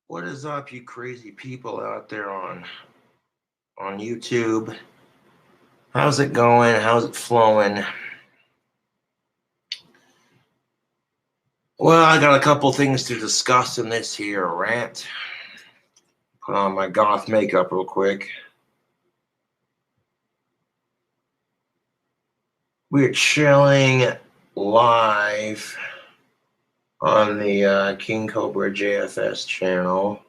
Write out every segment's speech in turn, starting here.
What is up, you crazy people out there on YouTube? How's it going? How's it flowing? Well, I got a couple things to discuss in this here rant. Put on my goth makeup real quick. We're chilling live on the KINGCOBRAJFS channel.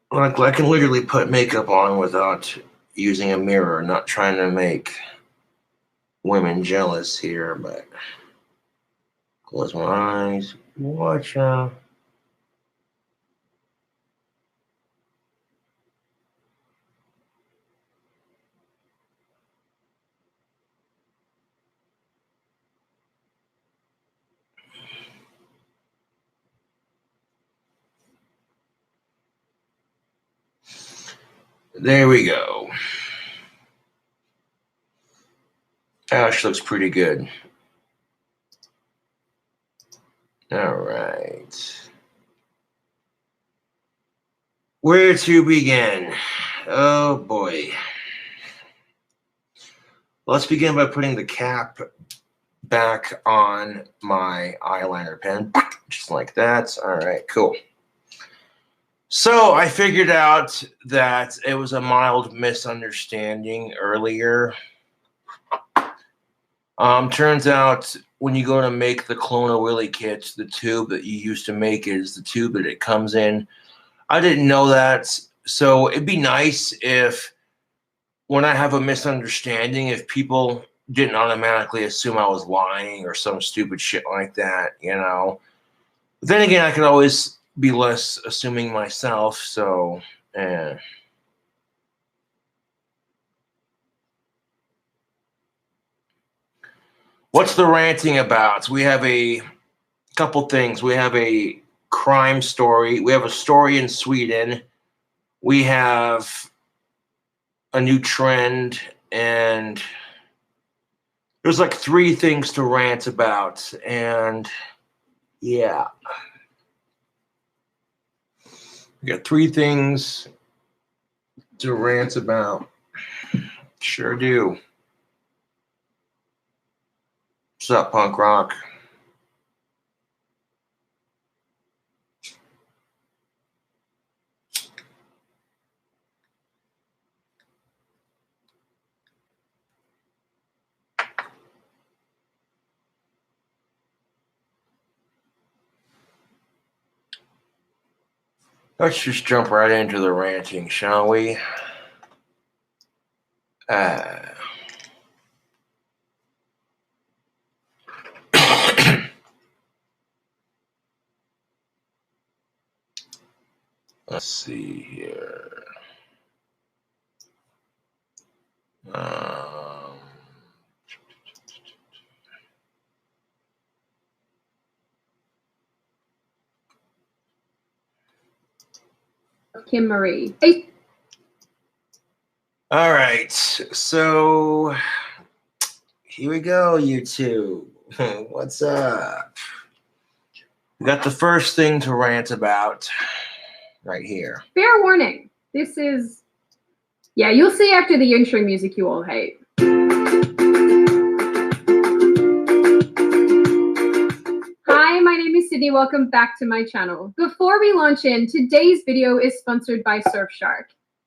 Like, I can literally put makeup on without using a mirror. Not trying to make women jealous here, but close my eyes. Watch out. There we go. Ash looks pretty good. All right. Where to begin? Oh boy. Let's begin by putting the cap back on my eyeliner pen, just like that. All right, cool. So I figured out that it was a mild misunderstanding earlier. Turns out when you go to make the Clone Willy kit, the tube that you used to make is the tube that it comes in. I didn't know that, so it'd be nice if when I have a misunderstanding, if people didn't automatically assume I was lying or some stupid shit like that, you know. But then again, I could always be less assuming myself, so What's the ranting about? We have a couple things. We have a crime story. We have a story in Sweden. We have a new trend, and there's like 3 things to rant about, and yeah. We got 3 things to rant about. Sure do. What's up, punk rock? Let's just jump right into the ranting, shall we? Let's see here. Kim Marie. Hey. All right, so here we go, YouTube. What's up? We got the first thing to rant about right here. Fair warning. This is, yeah, you'll see after the intro music you all hate. Hi, my name is Sydney. Welcome back to my channel. Before we launch in, today's video is sponsored by Surfshark.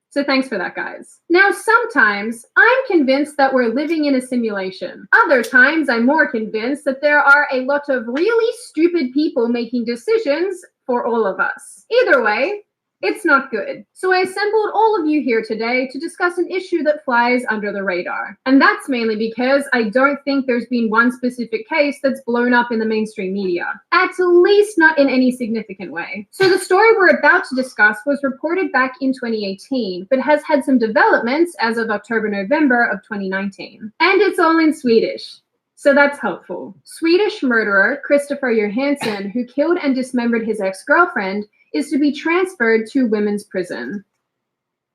So thanks for that, guys. Now, sometimes I'm convinced that we're living in a simulation. Other times I'm more convinced that there are a lot of really stupid people making decisions for all of us. Either way, it's not good. So I assembled all of you here today to discuss an issue that flies under the radar. And that's mainly because I don't think there's been one specific case that's blown up in the mainstream media. At least not in any significant way. So the story we're about to discuss was reported back in 2018, but has had some developments as of October, November of 2019. And it's all in Swedish. So that's helpful. Swedish murderer Christopher Johansson, who killed and dismembered his ex-girlfriend, is to be transferred to women's prison.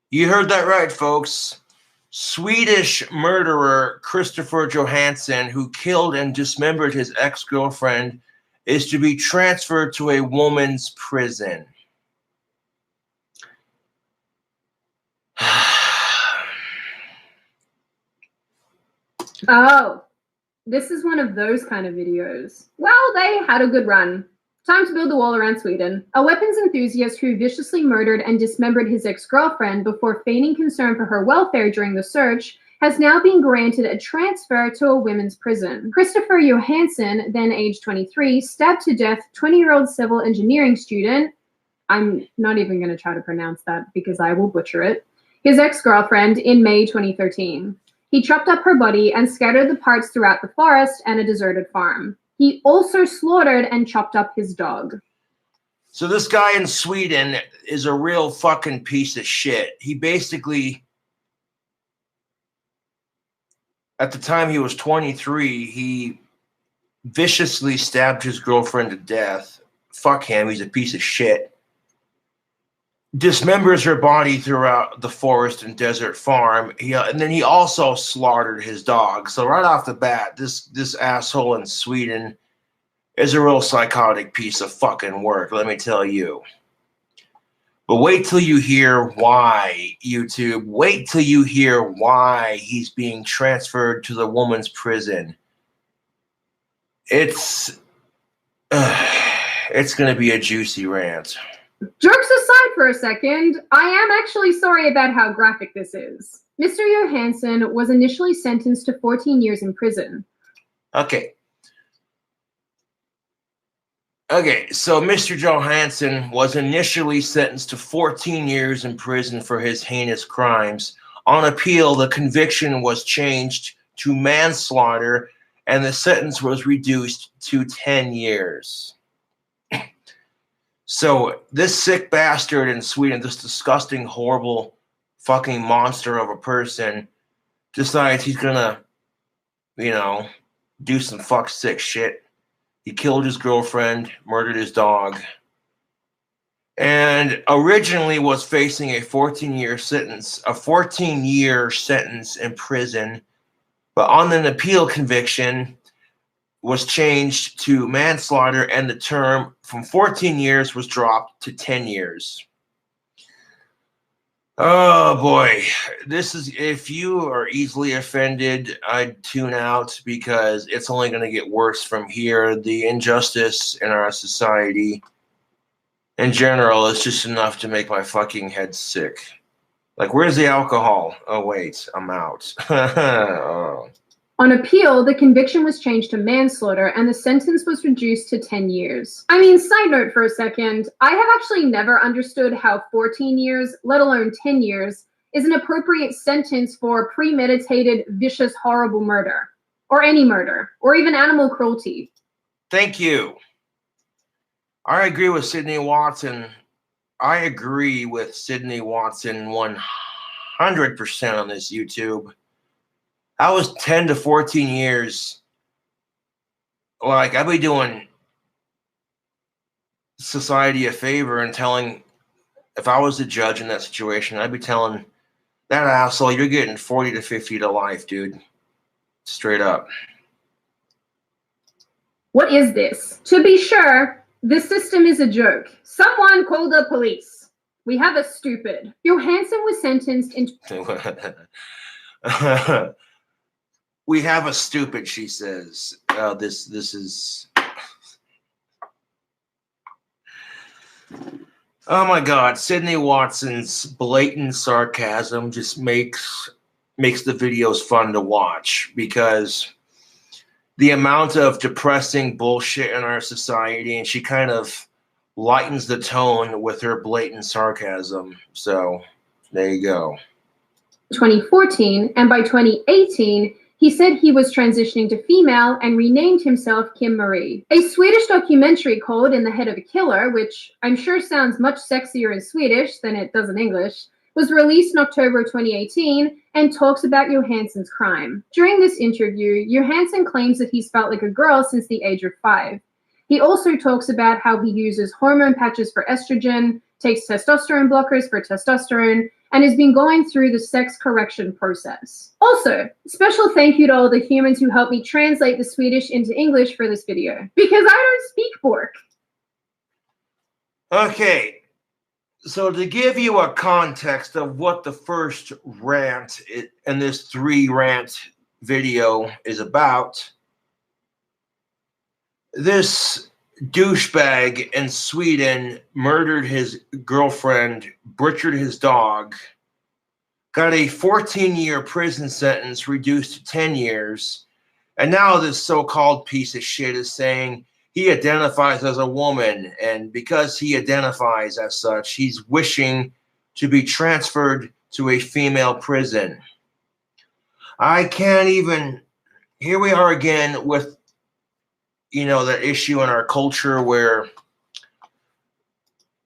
You heard that right, folks. Swedish murderer Christopher Johansson, who killed and dismembered his ex-girlfriend, is to be transferred to a woman's prison. Oh, this is one of those kind of videos. Well, they had a good run. Time to build a wall around Sweden. A weapons enthusiast who viciously murdered and dismembered his ex-girlfriend before feigning concern for her welfare during the search has now been granted a transfer to a women's prison. Christopher Johansson, then age 23, stabbed to death 20-year-old civil engineering student, I'm not even going to try to pronounce that because I will butcher it, his ex-girlfriend in May 2013. He chopped up her body and scattered the parts throughout the forest and a deserted farm. He also slaughtered and chopped up his dog. So this guy in Sweden is a real fucking piece of shit. He basically, at the time he was 23, he viciously stabbed his girlfriend to death. Fuck him, he's a piece of shit. Dismembers her body throughout the forest and desert farm. And then he also slaughtered his dog. So right off the bat, this asshole in Sweden is a real psychotic piece of fucking work, let me tell you. But wait till you hear why, YouTube. Wait till you hear why he's being transferred to the woman's prison. It's going to be a juicy rant. Jokes aside for a second, I am actually sorry about how graphic this is. Mr. Johansson was initially sentenced to 14 years in prison. Okay, so Mr. Johansson was initially sentenced to 14 years in prison for his heinous crimes. On appeal, the conviction was changed to manslaughter, and the sentence was reduced to 10 years. So this sick bastard in Sweden, this disgusting, horrible fucking monster of a person, decides he's gonna, do some fuck sick shit. He killed his girlfriend, murdered his dog, and originally was facing a 14-year sentence in prison, but on an appeal conviction was changed to manslaughter, and the term from 14 years was dropped to 10 years. Oh boy, this is, if you are easily offended, I'd tune out because it's only going to get worse from here. The injustice in our society in general is just enough to make my fucking head sick. Like, where's the alcohol? Oh wait, I'm out. Oh. On appeal, the conviction was changed to manslaughter and the sentence was reduced to 10 years. I mean, side note for a second, I have actually never understood how 14 years, let alone 10 years, is an appropriate sentence for premeditated, vicious, horrible murder. Or any murder. Or even animal cruelty. Thank you. I agree with Sydney Watson. I agree with Sydney Watson 100% on this, YouTube. I was 10 to 14 years. Like, I'd be doing society a favor and telling, if I was the judge in that situation, I'd be telling that asshole, you're getting 40 to 50 to life, dude. Straight up. What is this? To be sure, this system is a joke. Someone call the police. We have a stupid. Johansson was sentenced in... We have a stupid, she says. This is... Oh my God, Sydney Watson's blatant sarcasm just makes the videos fun to watch, because the amount of depressing bullshit in our society, and she kind of lightens the tone with her blatant sarcasm. So there you go. 2014, and by 2018, he said he was transitioning to female and renamed himself Kim Marie. A Swedish documentary called In the Head of a Killer, which I'm sure sounds much sexier in Swedish than it does in English, was released in October 2018 and talks about Johansson's crime. During this interview, Johansson claims that he's felt like a girl since the age of 5. He also talks about how he uses hormone patches for estrogen, takes testosterone blockers for testosterone, and has been going through the sex correction process. Also, special thank you to all the humans who helped me translate the Swedish into English for this video, because I don't speak Bork. Okay, so to give you a context of what the first rant in this 3-rant video is about, this douchebag in Sweden murdered his girlfriend, butchered his dog, got a 14-year prison sentence reduced to 10 years, and now this so-called piece of shit is saying he identifies as a woman, and because he identifies as such, he's wishing to be transferred to a female prison. I can't even... Here we are again with, you know, that issue in our culture where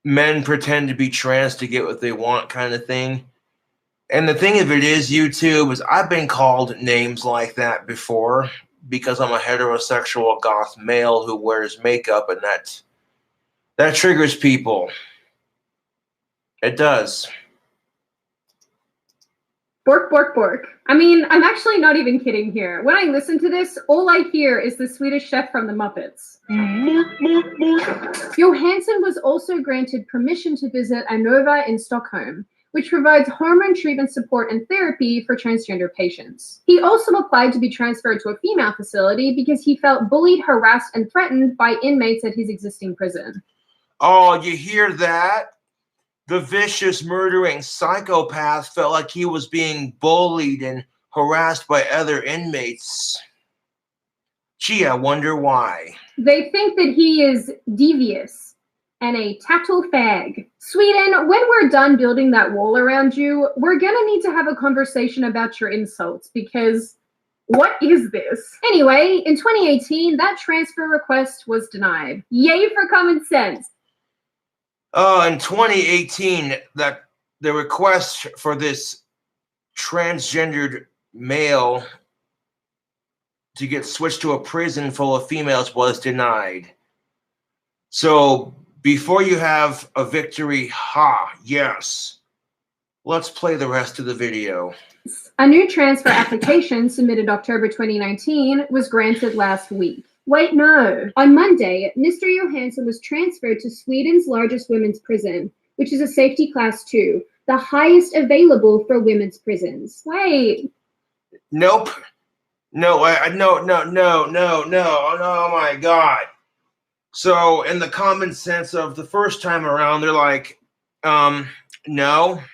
men pretend to be trans to get what they want kind of thing. And the thing of it is, YouTube, is I've been called names like that before because I'm a heterosexual goth male who wears makeup, and that triggers people. It does. Bork, bork, bork. I mean, I'm actually not even kidding here. When I listen to this, all I hear is the Swedish chef from the Muppets. Johansson was also granted permission to visit Anova in Stockholm, which provides hormone treatment support and therapy for transgender patients. He also applied to be transferred to a female facility because he felt bullied, harassed, and threatened by inmates at his existing prison. Oh, you hear that? The vicious, murdering psychopath felt like he was being bullied and harassed by other inmates. Gee, I wonder why. They think that he is devious and a tattle fag. Sweden, when we're done building that wall around you, we're gonna need to have a conversation about your insults, because what is this? Anyway, in 2018, that transfer request was denied. Yay for common sense. In 2018, that the request for this transgendered male to get switched to a prison full of females was denied. So before you have a victory, yes, let's play the rest of the video. A new transfer application submitted October 2019 was granted last week. Wait, no. On Monday, Mr. Johansson was transferred to Sweden's largest women's prison, which is a safety class 2, the highest available for women's prisons. Wait. Nope. No, no, oh my God. So in the common sense of the first time around, they're like, no,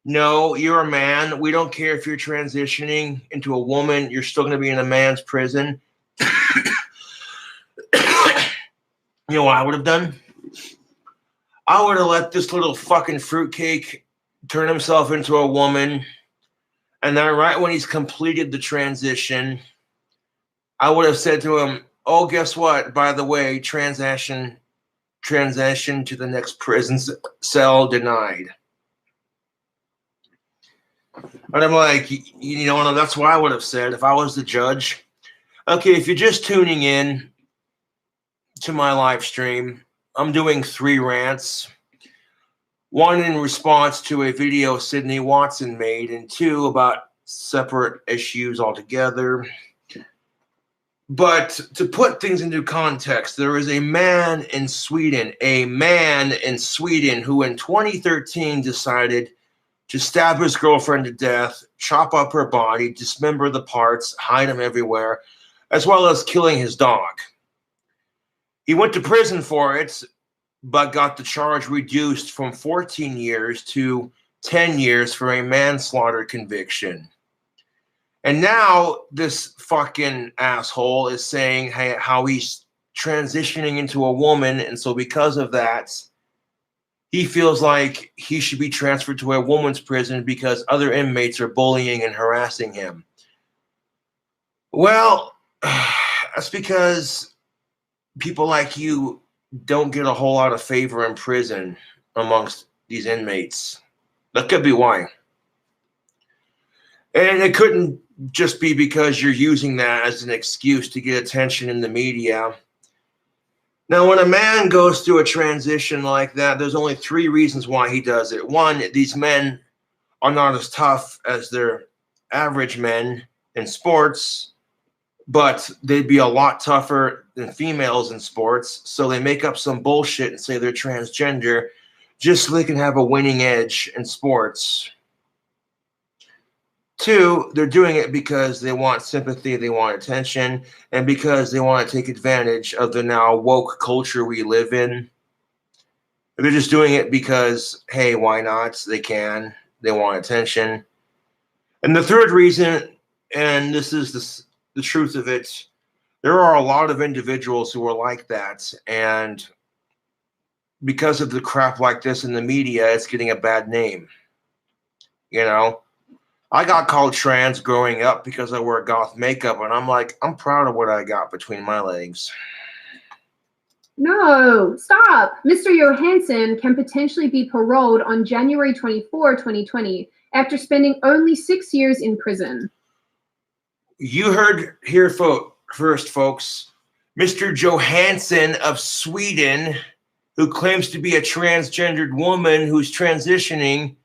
you're a man. We don't care if you're transitioning into a woman. You're still going to be in a man's prison. You know what I would have done? I would have let this little fucking fruitcake turn himself into a woman. And then right when he's completed the transition, I would have said to him, oh, guess what? By the way, transition to the next prison cell denied. And I'm like, you know, that's what I would have said if I was the judge. Okay, if you're just tuning in to my live stream, I'm doing 3 rants. 1 in response to a video Sydney Watson made, and 2 about separate issues altogether. But to put things into context, there is a man in Sweden who in 2013 decided to stab his girlfriend to death, chop up her body, dismember the parts, hide them everywhere, as well as killing his dog. He went to prison for it, but got the charge reduced from 14 years to 10 years for a manslaughter conviction. And now this fucking asshole is saying how he's transitioning into a woman, and so because of that, he feels like he should be transferred to a woman's prison because other inmates are bullying and harassing him. Well, that's because people like you don't get a whole lot of favor in prison amongst these inmates. That could be why. And it couldn't just be because you're using that as an excuse to get attention in the media. Now, when a man goes through a transition like that, there's only 3 reasons why he does it. 1, these men are not as tough as their average men in sports, but they'd be a lot tougher than females in sports. So they make up some bullshit and say they're transgender just so they can have a winning edge in sports. 2, they're doing it because they want sympathy, they want attention, and because they want to take advantage of the now woke culture we live in. They're just doing it because, hey, why not? They can. They want attention. And the 3rd reason, and this is the truth of it, there are a lot of individuals who are like that, and because of the crap like this in the media, it's getting a bad name. You know? I got called trans growing up because I wear goth makeup, and I'm like, I'm proud of what I got between my legs. No, stop. Mr. Johansson can potentially be paroled on January 24, 2020, after spending only 6 years in prison. You heard here first, folks. Mr. Johansson of Sweden, who claims to be a transgendered woman who's transitioning,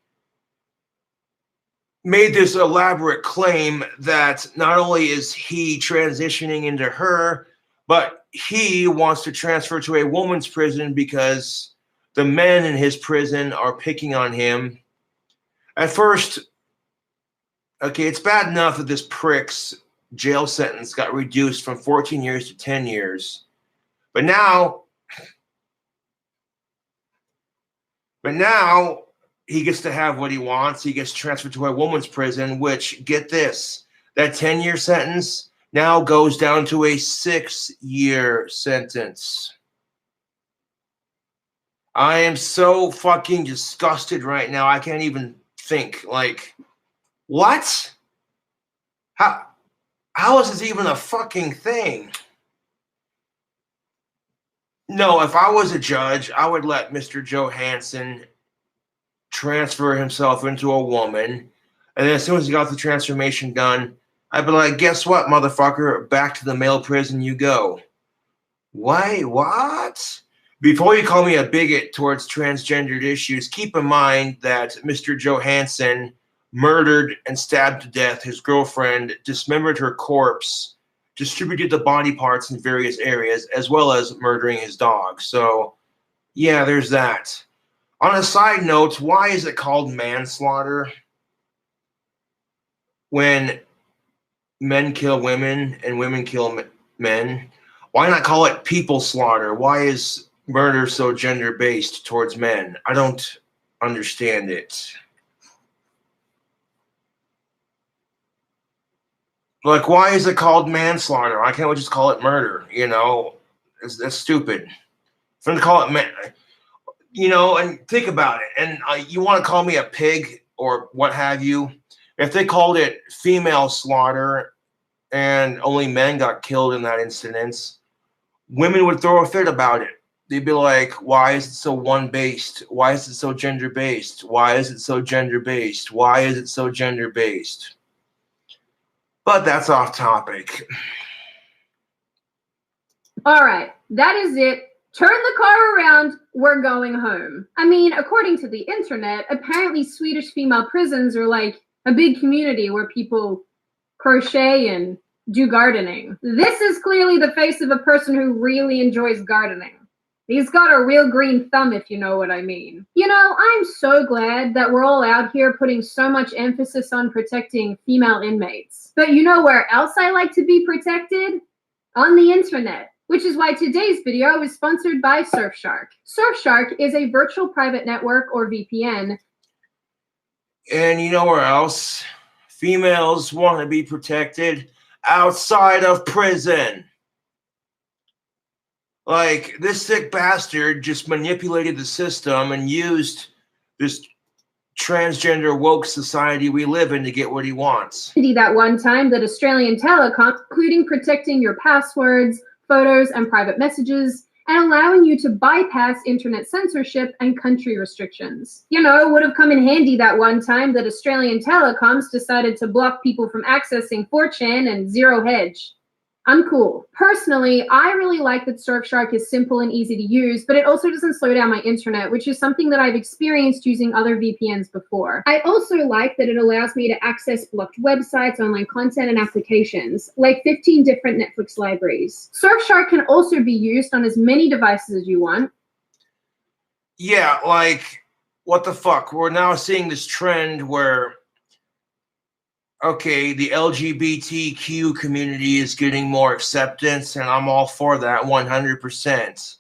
made this elaborate claim that not only is he transitioning into her, but he wants to transfer to a woman's prison because the men in his prison are picking on him. At first, okay, it's bad enough that this prick's jail sentence got reduced from 14 years to 10 years. But now he gets to have what he wants. He gets transferred to a woman's prison, which, get this, that 10-year sentence now goes down to a 6-year sentence. I am so fucking disgusted right now. I can't even think. Like, what? How is this even a fucking thing? No, if I was a judge, I would let Mr. Johansson transfer himself into a woman, and then as soon as he got the transformation done, I'd be like, guess what, motherfucker? Back to the male prison you go. Why? What? Before you call me a bigot towards transgendered issues, keep in mind that Mr. Johansson murdered and stabbed to death his girlfriend, dismembered her corpse, distributed the body parts in various areas, as well as murdering his dog. So, yeah, there's that. On a side note, why is it called manslaughter when men kill women and women kill men? Why not call it people slaughter? Why is murder so gender-based towards men? I don't understand it. Like, why is it called manslaughter? Why can't we just call it murder? You know, that's stupid. If I'm going to call it man, you know, and think about it. And you want to call me a pig or what have you? If they called it female slaughter and only men got killed in that incident, women would throw a fit about it. They'd be like, why is it so one-based? Why is it so gender-based? Why is it so gender-based? Why is it so gender-based? But that's off topic. All right, that is it. Turn the car around. We're going home. I mean, according to the internet, apparently Swedish female prisons are like a big community where people crochet and do gardening. This is clearly the face of a person who really enjoys gardening. He's got a real green thumb, if you know what I mean. You know, I'm so glad that we're all out here putting so much emphasis on protecting female inmates. But you know where else I like to be protected? On the internet. Which is why today's video is sponsored by Surfshark. Surfshark is a virtual private network, or VPN. And you know where else? Females want to be protected outside of prison. Like, this sick bastard just manipulated the system and used this transgender woke society we live in to get what he wants. That one time that Australian Telecom, including protecting your passwords, photos, and private messages, and allowing you to bypass internet censorship and country restrictions. You know, it would have come in handy that one time that Australian telecoms decided to block people from accessing 4chan and Zero Hedge. I'm cool. Personally, I really like that Surfshark is simple and easy to use, but it also doesn't slow down my internet, which is something that I've experienced using other VPNs before. I also like that it allows me to access blocked websites, online content, and applications, like 15 different Netflix libraries. Surfshark can also be used on as many devices as you want. Yeah, like, what the fuck? We're now seeing this trend where, okay, the LGBTQ community is getting more acceptance, and I'm all for that 100%.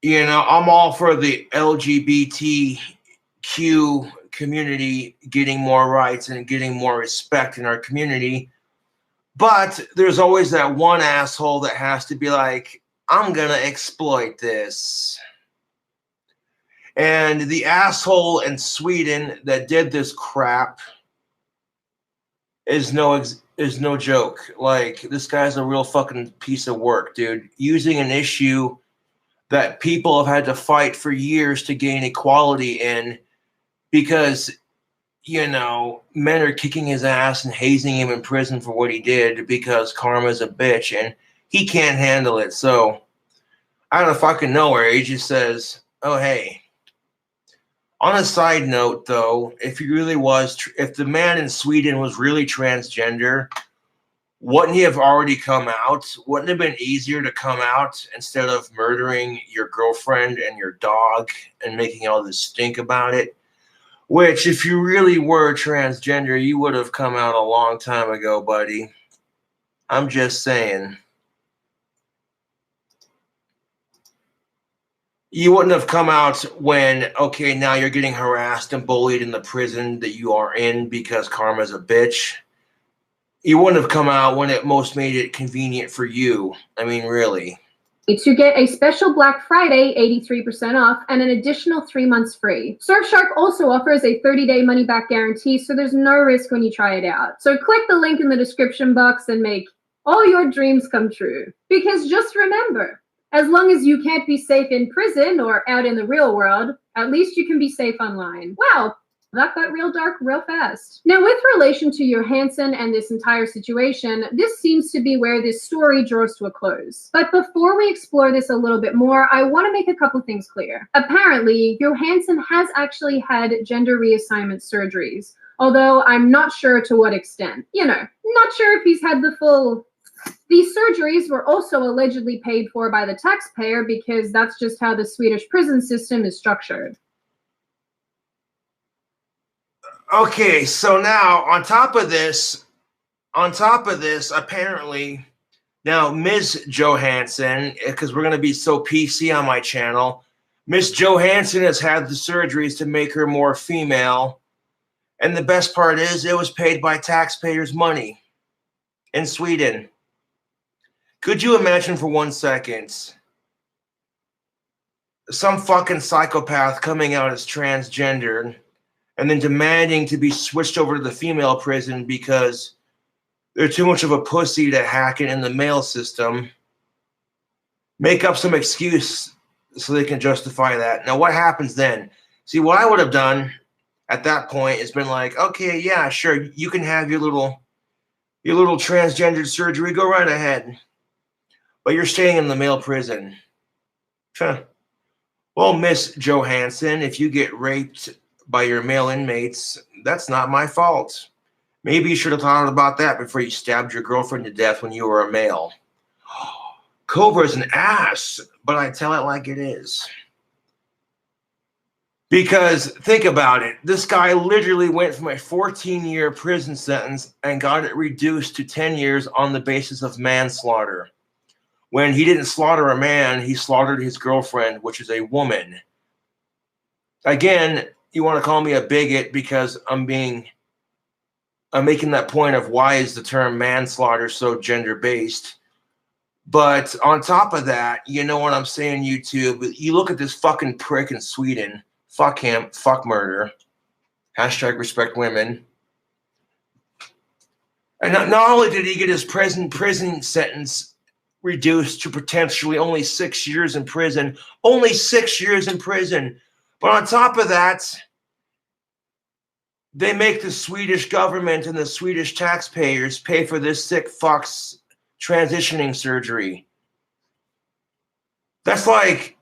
You know, I'm all for the LGBTQ community getting more rights and getting more respect in our community. But there's always that one asshole that has to be like, I'm going to exploit this. And the asshole in Sweden that did this crap is no joke. Like, this guy's a real fucking piece of work, dude. Using an issue that people have had to fight for years to gain equality in because, you know, men are kicking his ass and hazing him in prison for what he did because karma's a bitch and he can't handle it. So, out of fucking nowhere, he just says, oh, hey. On a side note, though, if the man in Sweden was really transgender, wouldn't he have already come out? Wouldn't it have been easier to come out instead of murdering your girlfriend and your dog and making all this stink about it? Which, if you really were transgender, you would have come out a long time ago, buddy. I'm just saying. You wouldn't have come out when, okay, now you're getting harassed and bullied in the prison that you are in because karma's a bitch. You wouldn't have come out when it most made it convenient for you. I mean, really. To get a special Black Friday 83% off and an additional 3 months free. Surfshark also offers a 30-day money-back guarantee, so there's no risk when you try it out. So click the link in the description box and make all your dreams come true. Because just remember, as long as you can't be safe in prison or out in the real world, at least you can be safe online. Wow, that got real dark real fast. Now, with relation to Johansson and this entire situation, this seems to be where this story draws to a close. But before we explore this a little bit more, I want to make a couple things clear. Apparently, Johansson has actually had gender reassignment surgeries, although I'm not sure to what extent. You know, not sure if he's had the full... These surgeries were also allegedly paid for by the taxpayer because that's just how the Swedish prison system is structured. Okay, so now on top of this, apparently, now Ms. Johansson, because we're going to be so PC on my channel, Ms. Johansson has had the surgeries to make her more female. And the best part is it was paid by taxpayers' money in Sweden. Could you imagine for 1 second some fucking psychopath coming out as transgender and then demanding to be switched over to the female prison because they're too much of a pussy to hack it in the male system, make up some excuse so they can justify that. Now, what happens then? See, what I would have done at that point is been like, okay, yeah, sure, you can have your little transgendered surgery, go right ahead. But you're staying in the male prison. Huh. Well, Miss Johansson, if you get raped by your male inmates, that's not my fault. Maybe you should have thought about that before you stabbed your girlfriend to death when you were a male. Cobra's an ass, but I tell it like it is. Because think about it. This guy literally went from a 14-year prison sentence and got it reduced to 10 years on the basis of manslaughter. When he didn't slaughter a man, he slaughtered his girlfriend, which is a woman. Again, you want to call me a bigot because I'm making that point of why is the term manslaughter so gender-based. But on top of that, you know what I'm saying, YouTube? You look at this fucking prick in Sweden. Fuck him. Fuck murder. Hashtag respect women. And not only did he get his prison sentence reduced to potentially only 6 years in prison. Only 6 years in prison. But on top of that, they make the Swedish government and the Swedish taxpayers pay for this sick fuck's transitioning surgery. That's like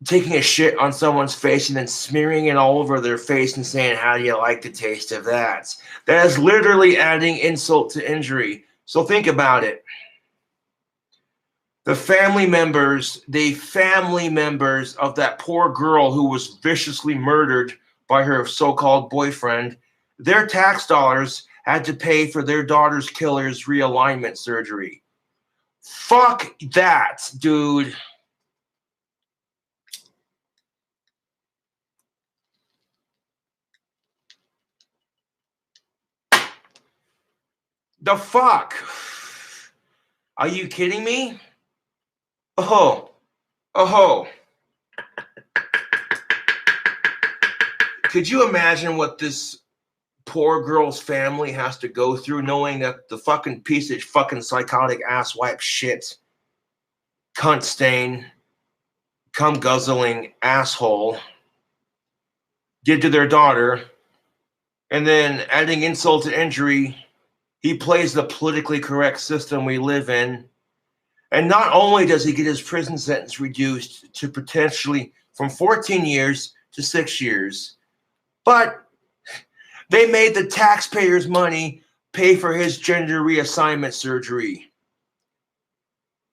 taking a shit on someone's face and then smearing it all over their face and saying, how do you like the taste of that? That is literally adding insult to injury. So think about it. The family members of that poor girl who was viciously murdered by her so-called boyfriend, their tax dollars had to pay for their daughter's killer's realignment surgery. Fuck that, dude. The fuck? Are you kidding me? Oh. Could you imagine what this poor girl's family has to go through knowing that the fucking piece of fucking psychotic asswipe shit, cunt stain, cum guzzling asshole did to their daughter, and then adding insult to injury, he plays the politically correct system we live in. And not only does he get his prison sentence reduced to potentially from 14 years to 6 years, but they made the taxpayers' money pay for his gender reassignment surgery.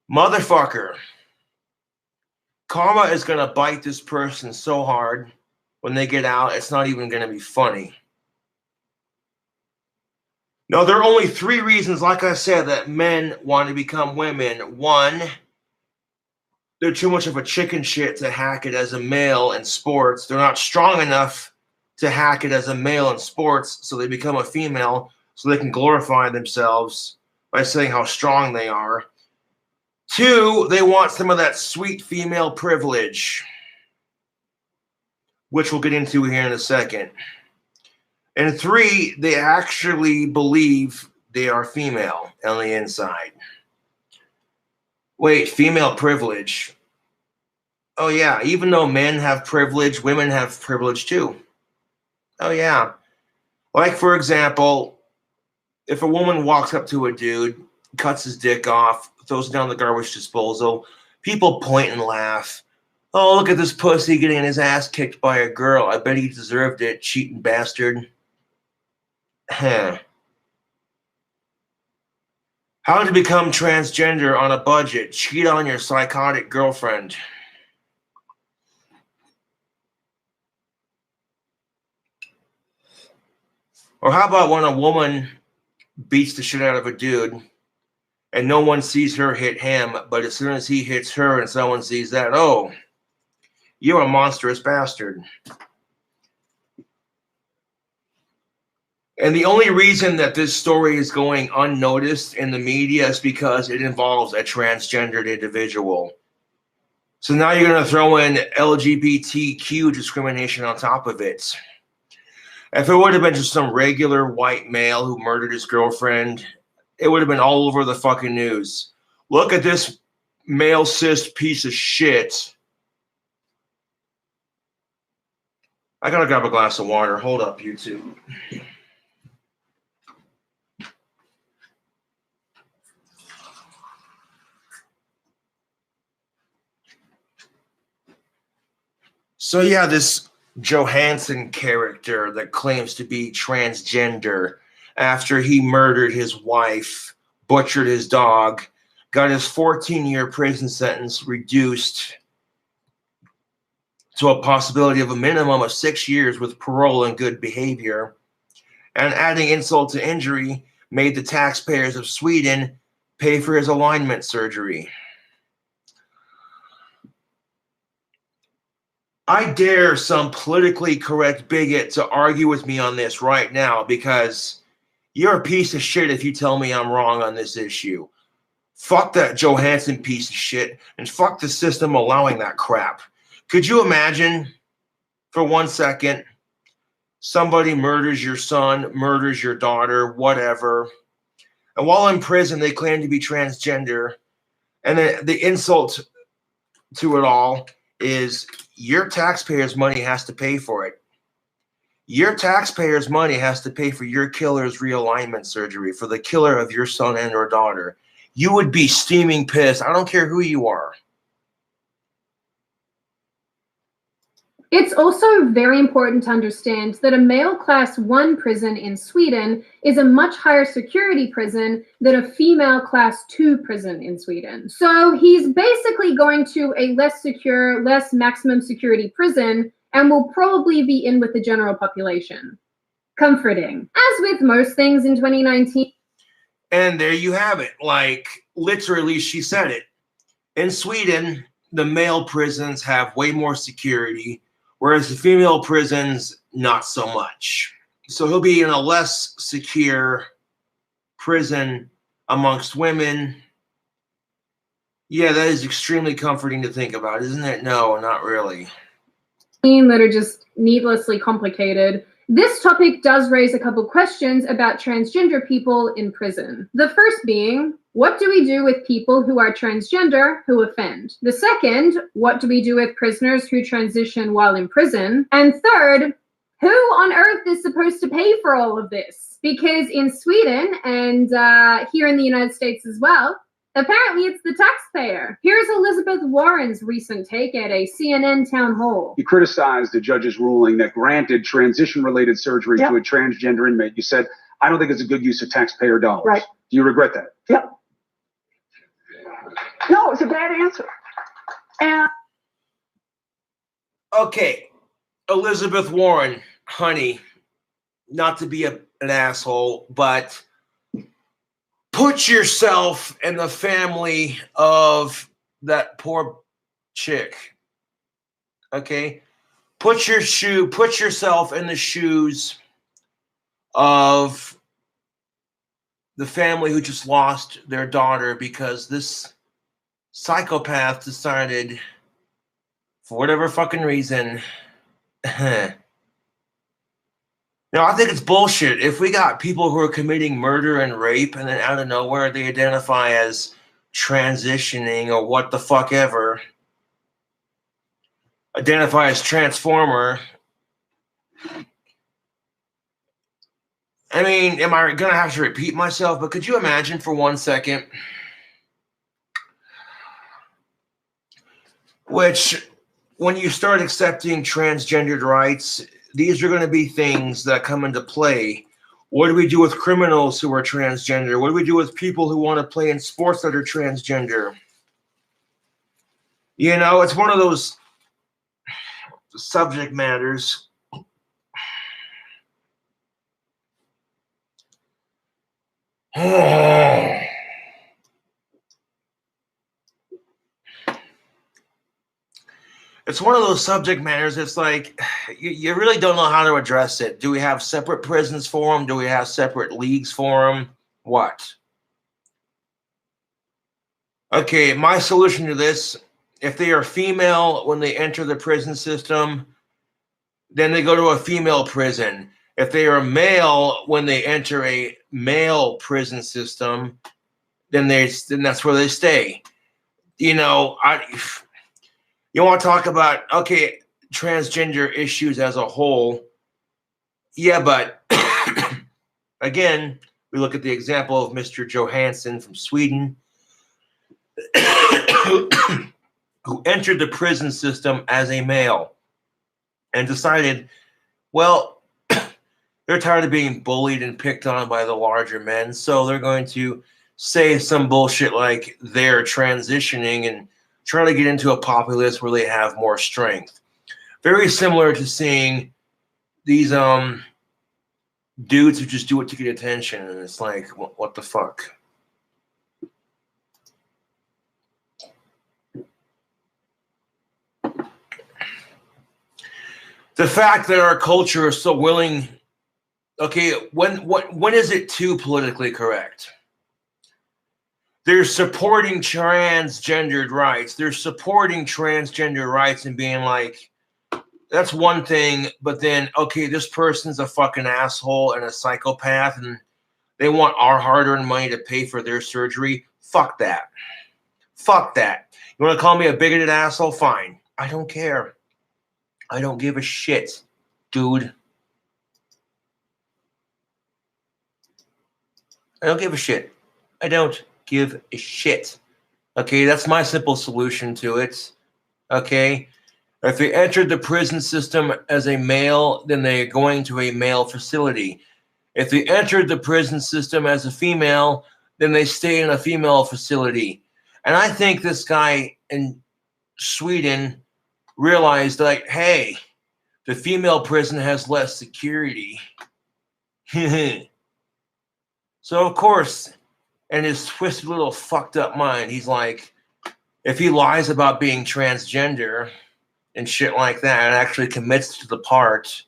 Motherfucker. Karma is going to bite this person so hard when they get out, it's not even going to be funny. No, there are only 3 reasons, like I said, that men want to become women. 1, they're too much of a chicken shit to hack it as a male in sports. They're not strong enough to hack it as a male in sports, so they become a female so they can glorify themselves by saying how strong they are. 2, they want some of that sweet female privilege, which we'll get into here in a second. And 3, they actually believe they are female on the inside. Wait, female privilege. Oh yeah, even though men have privilege, women have privilege too. Oh yeah. Like for example, if a woman walks up to a dude, cuts his dick off, throws it down the garbage disposal, people point and laugh. Oh, look at this pussy getting his ass kicked by a girl. I bet he deserved it, cheating bastard. How to become transgender on a budget? Cheat on your psychotic girlfriend. Or how about when a woman beats the shit out of a dude and no one sees her hit him, but as soon as he hits her and someone sees that, oh, you're a monstrous bastard. And the only reason that this story is going unnoticed in the media is because it involves a transgendered individual. So now you're going to throw in LGBTQ discrimination on top of it. If it would have been just some regular white male who murdered his girlfriend, it would have been all over the fucking news. Look at this male cis piece of shit. I gotta grab a glass of water. Hold up, YouTube. So yeah, this Johansson character that claims to be transgender after he murdered his wife, butchered his dog, got his 14-year prison sentence reduced to a possibility of a minimum of 6 years with parole and good behavior. And adding insult to injury, made the taxpayers of Sweden pay for his alignment surgery. I dare some politically correct bigot to argue with me on this right now, because you're a piece of shit if you tell me I'm wrong on this issue. Fuck that Johansson piece of shit, and fuck the system allowing that crap. Could you imagine, for 1 second, somebody murders your son, murders your daughter, whatever, and while in prison they claim to be transgender, And then the insult to it all is your taxpayers' money has to pay for it. Your taxpayers' money has to pay for your killer's realignment surgery, for the killer of your son and or daughter. You would be steaming pissed. I don't care who you are. It's also very important to understand that a male class 1 prison in Sweden is a much higher security prison than a female class 2 prison in Sweden. So he's basically going to a less secure, less maximum security prison and will probably be in with the general population. Comforting. As with most things in 2019. And there you have it. Like, literally, she said it. In Sweden, the male prisons have way more security, whereas the female prisons, not so much. So he'll be in a less secure prison amongst women. Yeah, that is extremely comforting to think about, isn't it? No, not really. That are just needlessly complicated. This topic does raise a couple questions about transgender people in prison. The first being, what do we do with people who are transgender who offend? The second, what do we do with prisoners who transition while in prison? And third, who on earth is supposed to pay for all of this? Because in Sweden and here in the United States as well, apparently it's the taxpayer. Here's Elizabeth Warren's recent take at a CNN town hall. You criticized the judge's ruling that granted transition-related surgery to a transgender inmate. You said, I don't think it's a good use of taxpayer dollars. Right. Do you regret that? Yep. No, it's a bad answer. And okay, Elizabeth Warren, honey, not to be an asshole, but put yourself in the family of that poor chick. Okay? Put yourself in the shoes of the family who just lost their daughter because this psychopath decided, for whatever fucking reason, no, I think it's bullshit. If we got people who are committing murder and rape and then out of nowhere they identify as transitioning or what the fuck ever, identify as transformer, I mean, am I going to have to repeat myself? But could you imagine for 1 second, which when you start accepting transgendered rights, these are going to be things that come into play. What do we do with criminals who are transgender? What do we do with people who want to play in sports that are transgender? You know, it's one of those subject matters. It's one of those subject matters. It's like you really don't know how to address it. Do we have separate prisons for them? Do we have separate leagues for them? What? Okay, my solution to this, if they are female when they enter the prison system, then they go to a female prison. If they are male when they enter a male prison system, then that's where they stay. You know, you want to talk about, okay, transgender issues as a whole. Yeah, but again, we look at the example of Mr. Johansson from Sweden, who entered the prison system as a male and decided, well, they're tired of being bullied and picked on by the larger men, so they're going to say some bullshit like they're transitioning and trying to get into a populace where they have more strength. Very similar to seeing these dudes who just do it to get attention, and it's like, what the fuck? The fact that our culture is so willing, okay, when is it too politically correct? They're supporting transgendered rights. They're supporting transgender rights and being like, that's one thing, but then, okay, this person's a fucking asshole and a psychopath and they want our hard-earned money to pay for their surgery. Fuck that. Fuck that. You want to call me a bigoted asshole? Fine. I don't care. I don't give a shit, dude. I don't give a shit. I don't give a shit. Okay, that's my simple solution to it. Okay? If they entered the prison system as a male, then they're going to a male facility. If they entered the prison system as a female, then they stay in a female facility. And I think this guy in Sweden realized, like, hey, the female prison has less security. So, of course, in his twisted little fucked up mind, he's like, if he lies about being transgender and shit like that and actually commits to the part,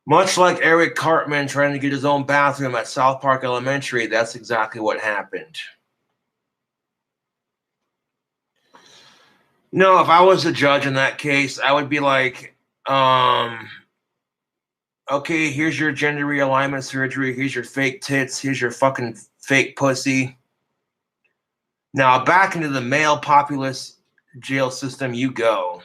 much like Eric Cartman trying to get his own bathroom at South Park Elementary, that's exactly what happened. No, if I was a judge in that case, I would be like, okay, here's your gender realignment surgery. Here's your fake tits. Here's your fucking fake pussy. Now back into the male populace jail system you go.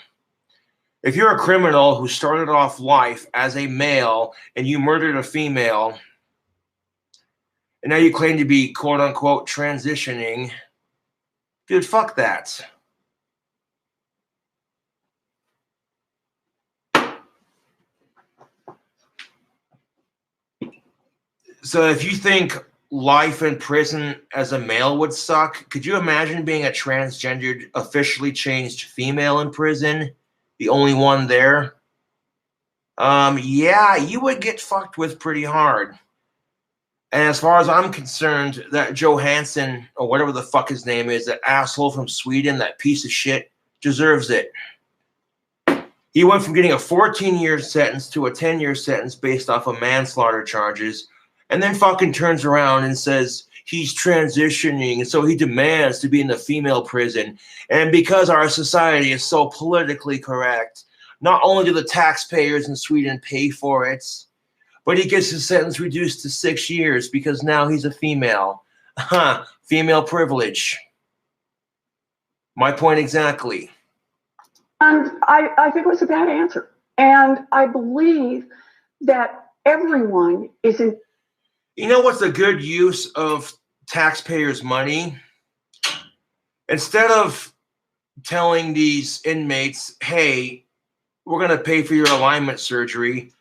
If you're a criminal who started off life as a male and you murdered a female, and now you claim to be quote unquote transitioning, dude, fuck that. So if you think life in prison as a male would suck, could you imagine being a transgendered, officially changed female in prison? The only one there? Yeah, you would get fucked with pretty hard. And as far as I'm concerned, that Johansson, or whatever the fuck his name is, that asshole from Sweden, that piece of shit, deserves it. He went from getting a 14-year sentence to a 10-year sentence based off of manslaughter charges, and then fucking turns around and says he's transitioning, and so he demands to be in the female prison. And because our society is so politically correct, not only do the taxpayers in Sweden pay for it, but he gets his sentence reduced to 6 years because now he's a female. Female privilege. My point exactly. And I think it was a bad answer. And I believe that everyone is in. You know what's a good use of taxpayers' money? Instead of telling these inmates, hey, we're going to pay for your alignment surgery,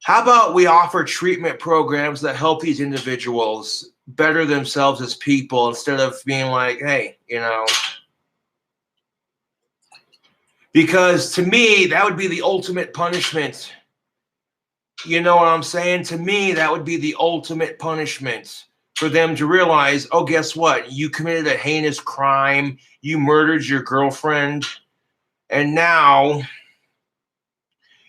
how about we offer treatment programs that help these individuals better themselves as people instead of being like, hey, you know. Because to me, that would be the ultimate punishment. You know what I'm saying? To me, that would be the ultimate punishment for them to realize, oh, guess what? You committed a heinous crime. You murdered your girlfriend. And now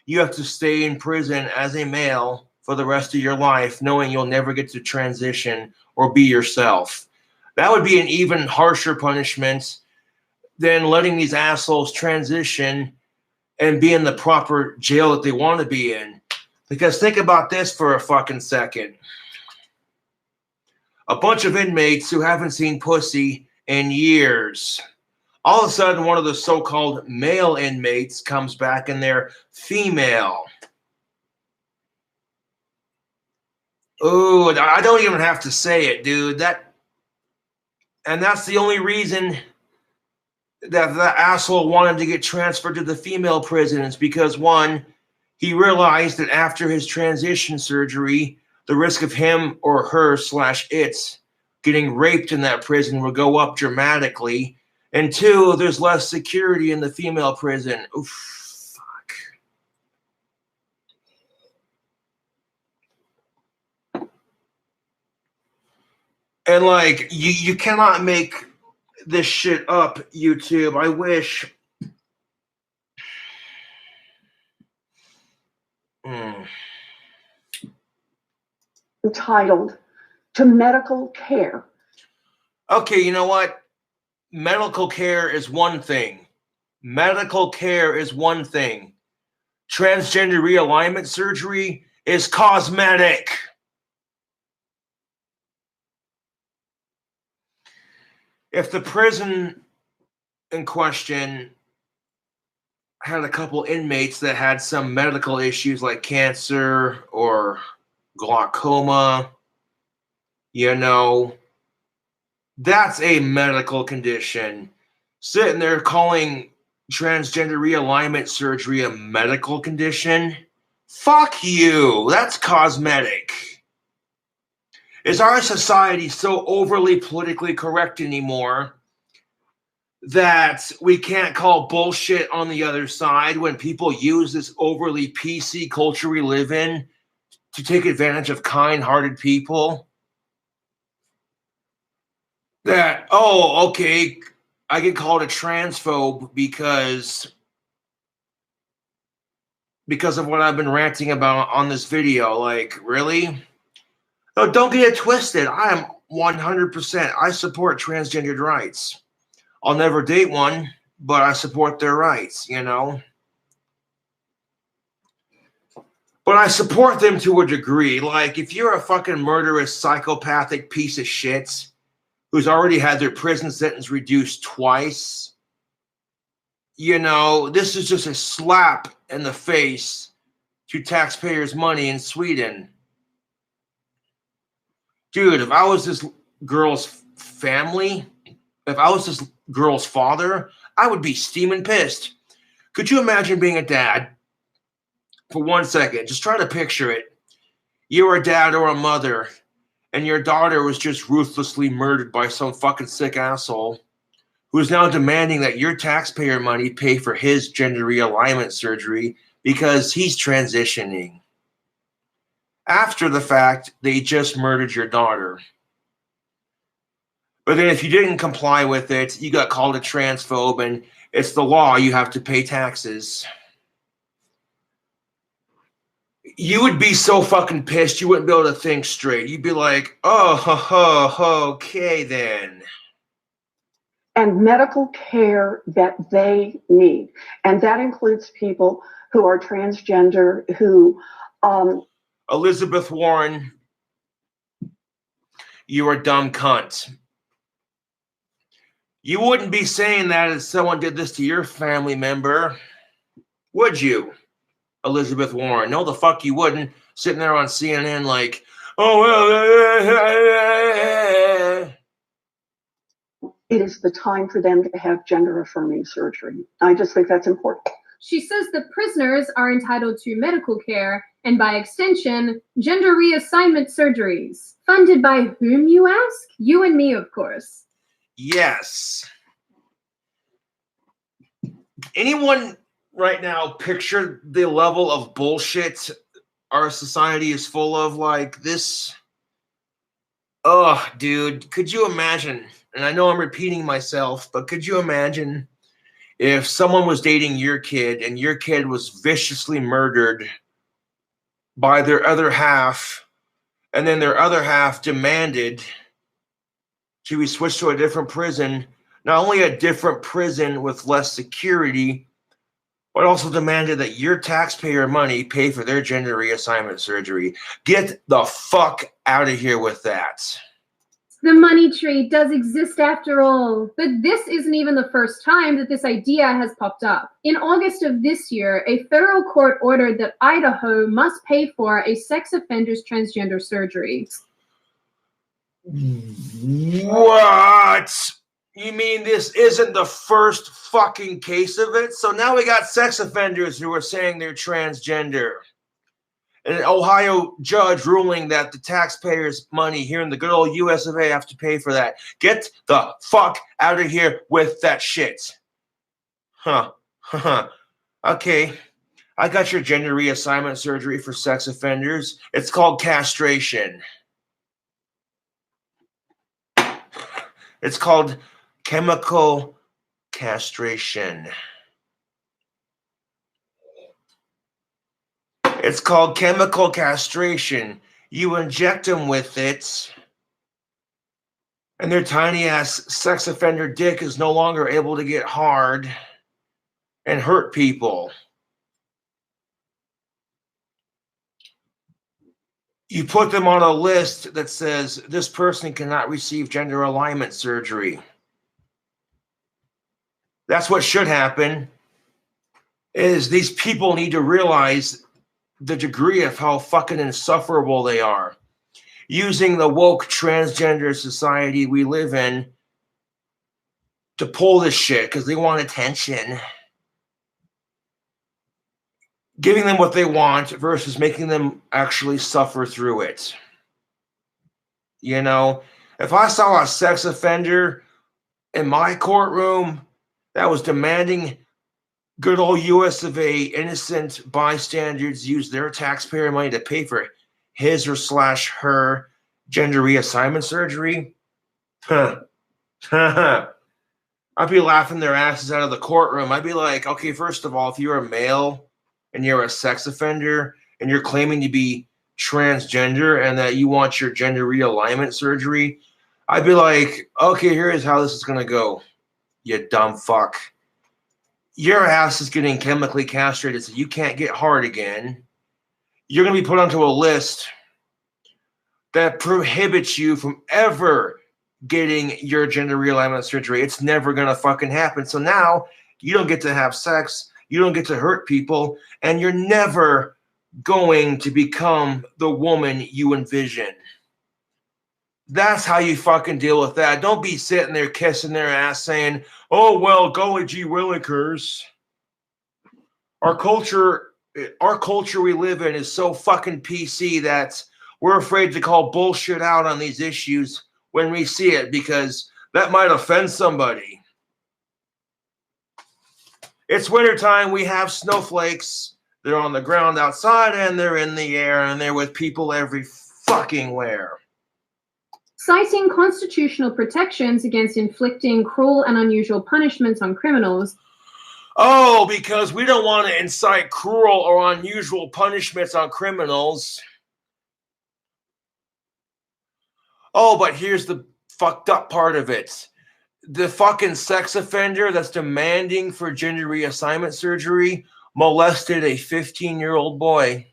you have to stay in prison as a male for the rest of your life, knowing you'll never get to transition or be yourself. That would be an even harsher punishment than letting these assholes transition and be in the proper jail that they want to be in. Because think about this for a fucking second. A bunch of inmates who haven't seen pussy in years. All of a sudden, one of the so-called male inmates comes back and they're female. Ooh, I don't even have to say it, dude. And that's the only reason that the asshole wanted to get transferred to the female prisons, because one, he realized that after his transition surgery, the risk of him or her / it getting raped in that prison would go up dramatically. And two, there's less security in the female prison. Oof, fuck. And like, you cannot make this shit up, YouTube. I wish. Entitled to medical care. Okay, you know what? Medical care is one thing. Medical care is one thing. Transgender realignment surgery is cosmetic. if the prison in question had a couple inmates that had some medical issues like cancer or glaucoma, you know, that's a medical condition. Sitting there calling transgender realignment surgery a medical condition? Fuck you. That's cosmetic. Is our society so overly politically correct anymore that we can't call bullshit on the other side when people use this overly PC culture we live in to take advantage of kind-hearted people? That, oh, okay, I get called a transphobe because of what I've been ranting about on this video. Like, really? No, don't get it twisted. I am 100%. I support transgendered rights. I'll never date one, but I support their rights, you know? But I support them to a degree. Like, if you're a fucking murderous, psychopathic piece of shit who's already had their prison sentence reduced twice, you know, this is just a slap in the face to taxpayers' money in Sweden. Dude, if I was this girl's family, if I was this girl's father, I would be steaming pissed. Could you imagine being a dad? For 1 second, just try to picture it. You're a dad or a mother, and your daughter was just ruthlessly murdered by some fucking sick asshole who is now demanding that your taxpayer money pay for his gender realignment surgery because he's transitioning. After the fact, they just murdered your daughter. But then if you didn't comply with it, you got called a transphobe, and it's the law, you have to pay taxes. You would be so fucking pissed, you wouldn't be able to think straight. You'd be like, oh, okay then. And medical care that they need. And that includes people who are transgender, who... Elizabeth Warren, you're a dumb cunt. You wouldn't be saying that if someone did this to your family member, would you, Elizabeth Warren? No, the fuck you wouldn't. Sitting there on CNN like, oh, well. It is the time for them to have gender-affirming surgery. I just think that's important. She says that prisoners are entitled to medical care and, by extension, gender reassignment surgeries. Funded by whom, you ask? You and me, of course. Yes. Anyone right now picture the level of bullshit our society is full of? Like this? Oh, dude, could you imagine? And I know I'm repeating myself, but could you imagine if someone was dating your kid and your kid was viciously murdered by their other half, and then their other half demanded to be switched to a different prison, not only a different prison with less security, but also demanded that your taxpayer money pay for their gender reassignment surgery? Get the fuck out of here with that. The money tree does exist after all. But this isn't even the first time that this idea has popped up. In August of this year, a federal court ordered that Idaho must pay for a sex offender's transgender surgery. What? You mean this isn't the first fucking case of it? So now we got sex offenders who are saying they're transgender. And an Ohio judge ruling that the taxpayers' money here in the good old US of A have to pay for that. Get the fuck out of here with that shit. Huh. Okay. I got your gender reassignment surgery for sex offenders. It's called castration. It's called chemical castration. It's called chemical castration. You inject them with it, and their tiny ass sex offender dick is no longer able to get hard and hurt people. You put them on a list that says this person cannot receive gender alignment surgery. That's what should happen, is these people need to realize the degree of how fucking insufferable they are. Using the woke transgender society we live in to pull this shit because they want attention. Giving them what they want versus making them actually suffer through it. You know, if I saw a sex offender in my courtroom that was demanding good old US of A innocent bystanders use their taxpayer money to pay for his or slash her gender reassignment surgery, I'd be laughing their asses out of the courtroom. I'd be like, okay, first of all, if you're a male and you're a sex offender and you're claiming to be transgender and that you want your gender realignment surgery, I'd be like, okay, here's how this is going to go, you dumb fuck. Your ass is getting chemically castrated so you can't get hard again. You're going to be put onto a list that prohibits you from ever getting your gender realignment surgery. It's never going to fucking happen. So now you don't get to have sex. You don't get to hurt people. And you're never going to become the woman you envision. That's how you fucking deal with that. Don't be sitting there kissing their ass saying, oh, well, golly gee willikers. Our culture we live in is so fucking PC that we're afraid to call bullshit out on these issues when we see it because that might offend somebody. It's wintertime. We have snowflakes. They're on the ground outside and they're in the air and they're with people every fucking where. Citing constitutional protections against inflicting cruel and unusual punishments on criminals. Oh, because we don't want to incite cruel or unusual punishments on criminals. Oh, but here's the fucked up part of it. The fucking sex offender that's demanding for gender reassignment surgery molested a 15-year-old boy.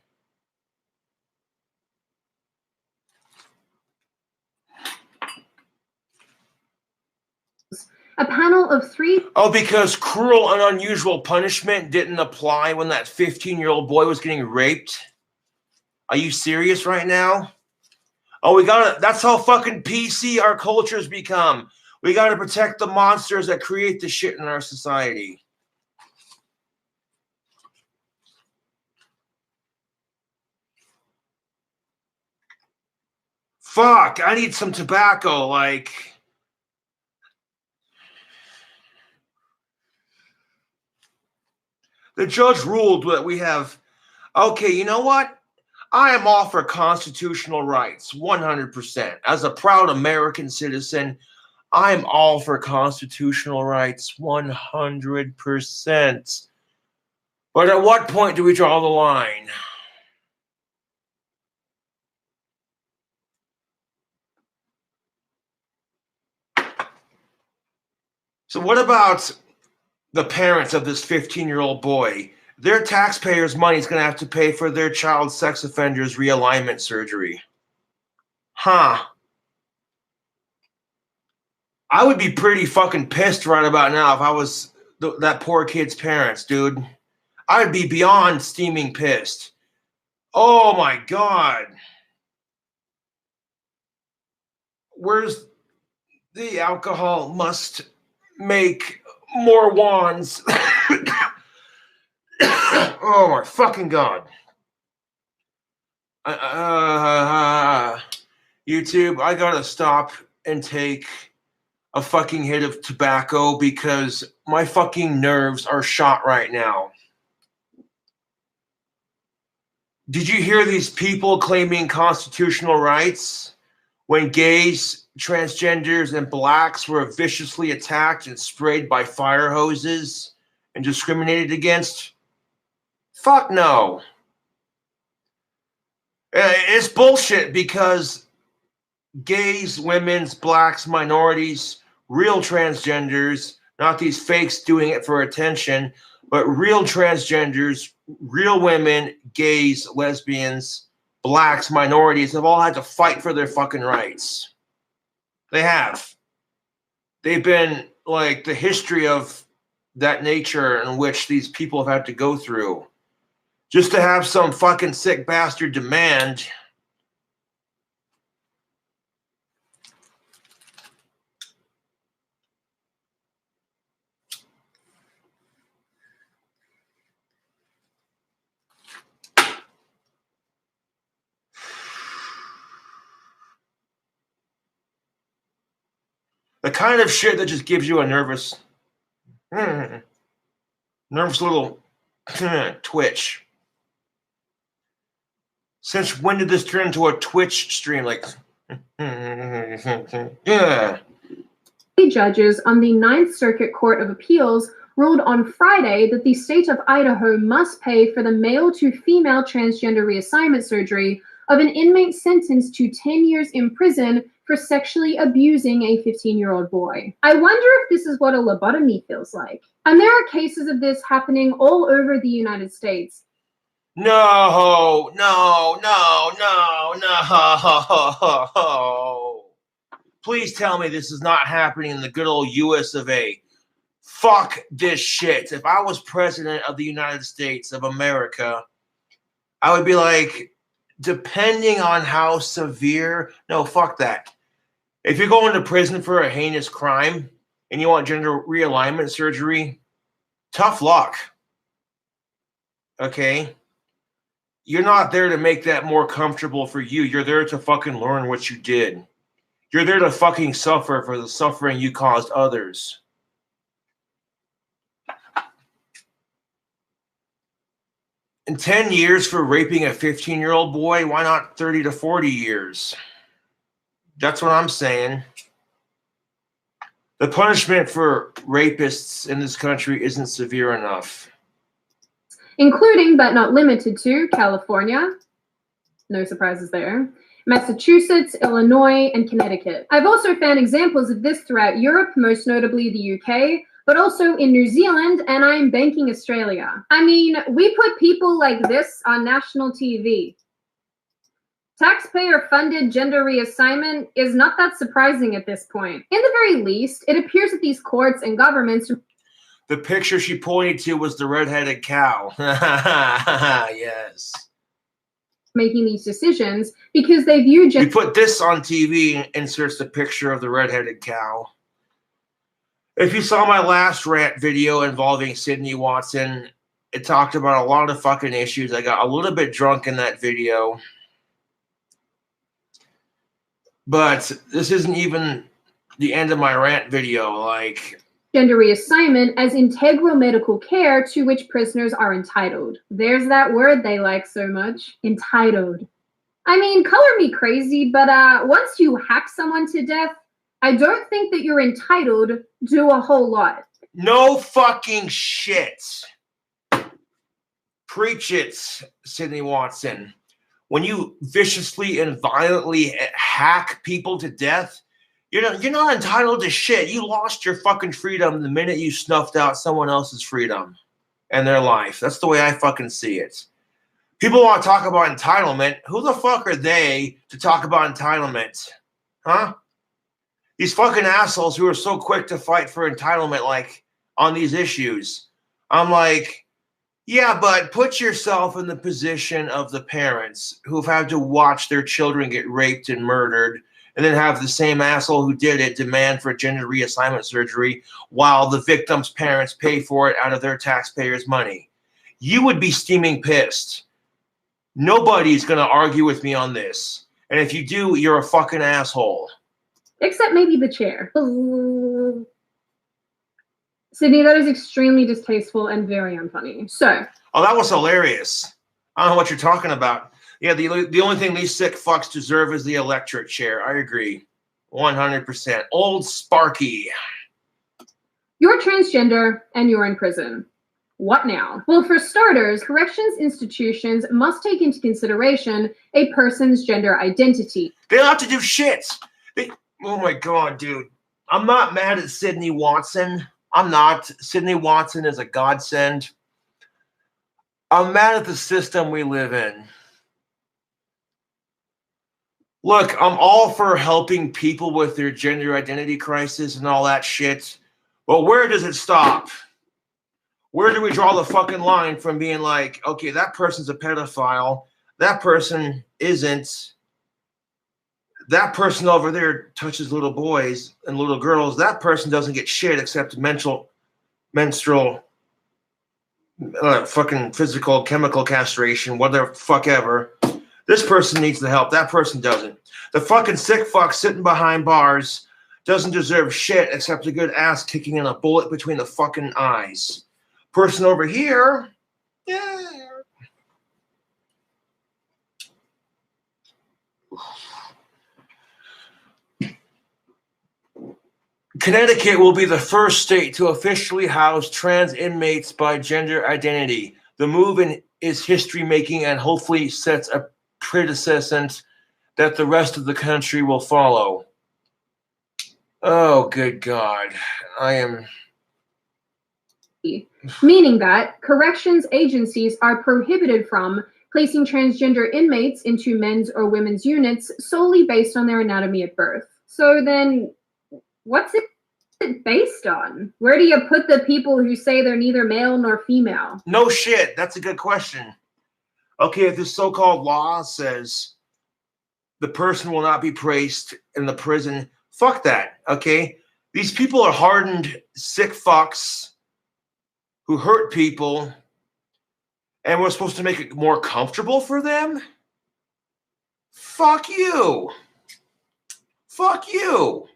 A panel of 3... Oh, because cruel and unusual punishment didn't apply when that 15-year-old boy was getting raped? Are you serious right now? Oh, we gotta, that's how fucking PC our culture's become. We gotta protect the monsters that create the shit in our society. Fuck, I need some tobacco, like... The judge ruled that we have... Okay, you know what? I am all for constitutional rights, 100%. As a proud American citizen, I'm all for constitutional rights, 100%. But at what point do we draw the line? So what about the parents of this 15-year-old boy? Their taxpayers' money is going to have to pay for their child sex offender's realignment surgery. Huh. I would be pretty fucking pissed right about now if I was that poor kid's parents, dude. I'd be beyond steaming pissed. Oh my God. Where's the alcohol? Must make more wands. Oh my fucking God. YouTube, I gotta stop and take a fucking hit of tobacco because my fucking nerves are shot right now. Did you hear these people claiming constitutional rights when gays, transgenders, and blacks were viciously attacked and sprayed by fire hoses and discriminated against? Fuck no. It's bullshit because gays, women's, blacks, minorities, real transgenders, not these fakes doing it for attention, but real transgenders, real women, gays, lesbians, blacks, minorities have all had to fight for their fucking rights. They have. They've been like the history of that nature in which these people have had to go through just to have some fucking sick bastard demand. The kind of shit that just gives you a nervous little twitch. Since when did this turn into a Twitch stream? Like, yeah. Judges on the Ninth Circuit Court of Appeals ruled on Friday that the state of Idaho must pay for the male-to-female transgender reassignment surgery of an inmate sentenced to 10 years in prison for sexually abusing a 15-year-old boy. I wonder if this is what a lobotomy feels like. And there are cases of this happening all over the United States. No. Please tell me this is not happening in the good old US of A. Fuck this shit. If I was president of the United States of America, I would be like, depending on how severe, no, fuck that. If you're going to prison for a heinous crime and you want gender realignment surgery, tough luck. Okay? You're not there to make that more comfortable for you. You're there to fucking learn what you did. You're there to fucking suffer for the suffering you caused others. And 10 years for raping a 15-year-old boy, why not 30 to 40 years? That's what I'm saying. The punishment for rapists in this country isn't severe enough. Including, but not limited to, California. No surprises there. Massachusetts, Illinois, and Connecticut. I've also found examples of this throughout Europe, most notably the UK, but also in New Zealand, and I'm banking Australia. I mean, we put people like this on national TV. Taxpayer-funded gender reassignment is not that surprising at this point. In the very least, it appears that these courts and governments... The picture she pointed to was the red-headed cow. Yes. Making these decisions because they view gender... We put this on TV and inserts the picture of the red-headed cow. If you saw my last rant video involving Sydney Watson, it talked about a lot of fucking issues. I got a little bit drunk in that video. But this isn't even the end of my rant video. Like, gender reassignment as integral medical care to which prisoners are entitled. There's that word they like so much, entitled. I mean, color me crazy, but once you hack someone to death, I don't think that you're entitled to a whole lot. No fucking shit. Preach it, Sydney Watson. When you viciously and violently hack people to death, you're not entitled to shit. You lost your fucking freedom the minute you snuffed out someone else's freedom and their life. That's the way I fucking see it. People want to talk about entitlement. Who the fuck are they to talk about entitlement? Huh? These fucking assholes who are so quick to fight for entitlement, like, on these issues. I'm like, yeah, but put yourself in the position of the parents who've had to watch their children get raped and murdered, and then have the same asshole who did it demand for gender reassignment surgery while the victim's parents pay for it out of their taxpayers' money. You would be steaming pissed. Nobody's going to argue with me on this. And if you do, you're a fucking asshole. Except maybe the chair. Sydney, that is extremely distasteful and very unfunny. So. Oh, that was hilarious. I don't know what you're talking about. Yeah, the only thing these sick fucks deserve is the electric chair. I agree. 100%. Old Sparky. You're transgender and you're in prison. What now? Well, for starters, corrections institutions must take into consideration a person's gender identity. They don't have to do shit. Oh my God, dude. I'm not mad at Sydney Watson. I'm not. Sydney Watson is a godsend. I'm mad at the system we live in. Look, I'm all for helping people with their gender identity crisis and all that shit. But where does it stop? Where do we draw the fucking line from being like, okay, that person's a pedophile, that person isn't, that person over there touches little boys and little girls, that person doesn't get shit except menstrual fucking physical chemical castration, whatever fuck ever. This person needs the help, that person doesn't. The fucking sick fuck sitting behind bars doesn't deserve shit except a good ass kicking and a bullet between the fucking eyes. Person over here, yeah. Connecticut will be the first state to officially house trans inmates by gender identity. The move is history-making and hopefully sets a precedent that the rest of the country will follow. Oh, good God. I am... Meaning that corrections agencies are prohibited from placing transgender inmates into men's or women's units solely based on their anatomy at birth. So then, what's it based on? Where do you put the people who say they're neither male nor female? No shit. That's a good question. Okay, if this so-called law says the person will not be placed in the prison, fuck that, okay? These people are hardened, sick fucks who hurt people, and we're supposed to make it more comfortable for them? Fuck you. Fuck you.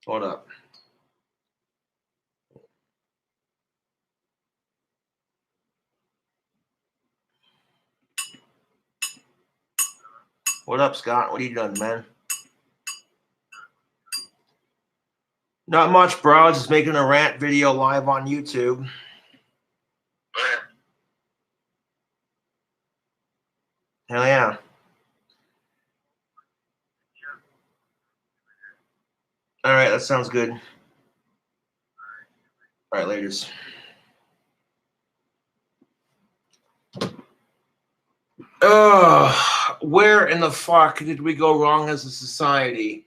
Hold up. What up, Scott? What are you doing, man? Not much, bro. I was just making a rant video live on YouTube. Hell yeah. All right, that sounds good. All right, ladies. Where in the fuck did we go wrong as a society?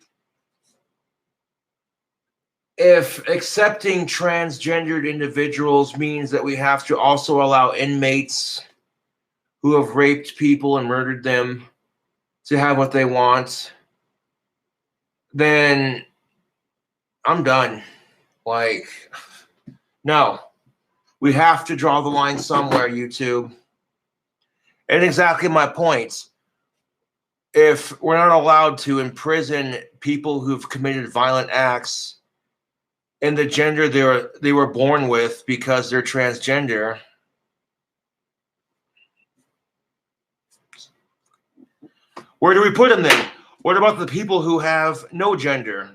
If accepting transgendered individuals means that we have to also allow inmates who have raped people and murdered them to have what they want, then I'm done. Like, no. We have to draw the line somewhere, YouTube. And exactly my point. If we're not allowed to imprison people who've committed violent acts in the gender they were born with because they're transgender, where do we put them then? What about the people who have no gender?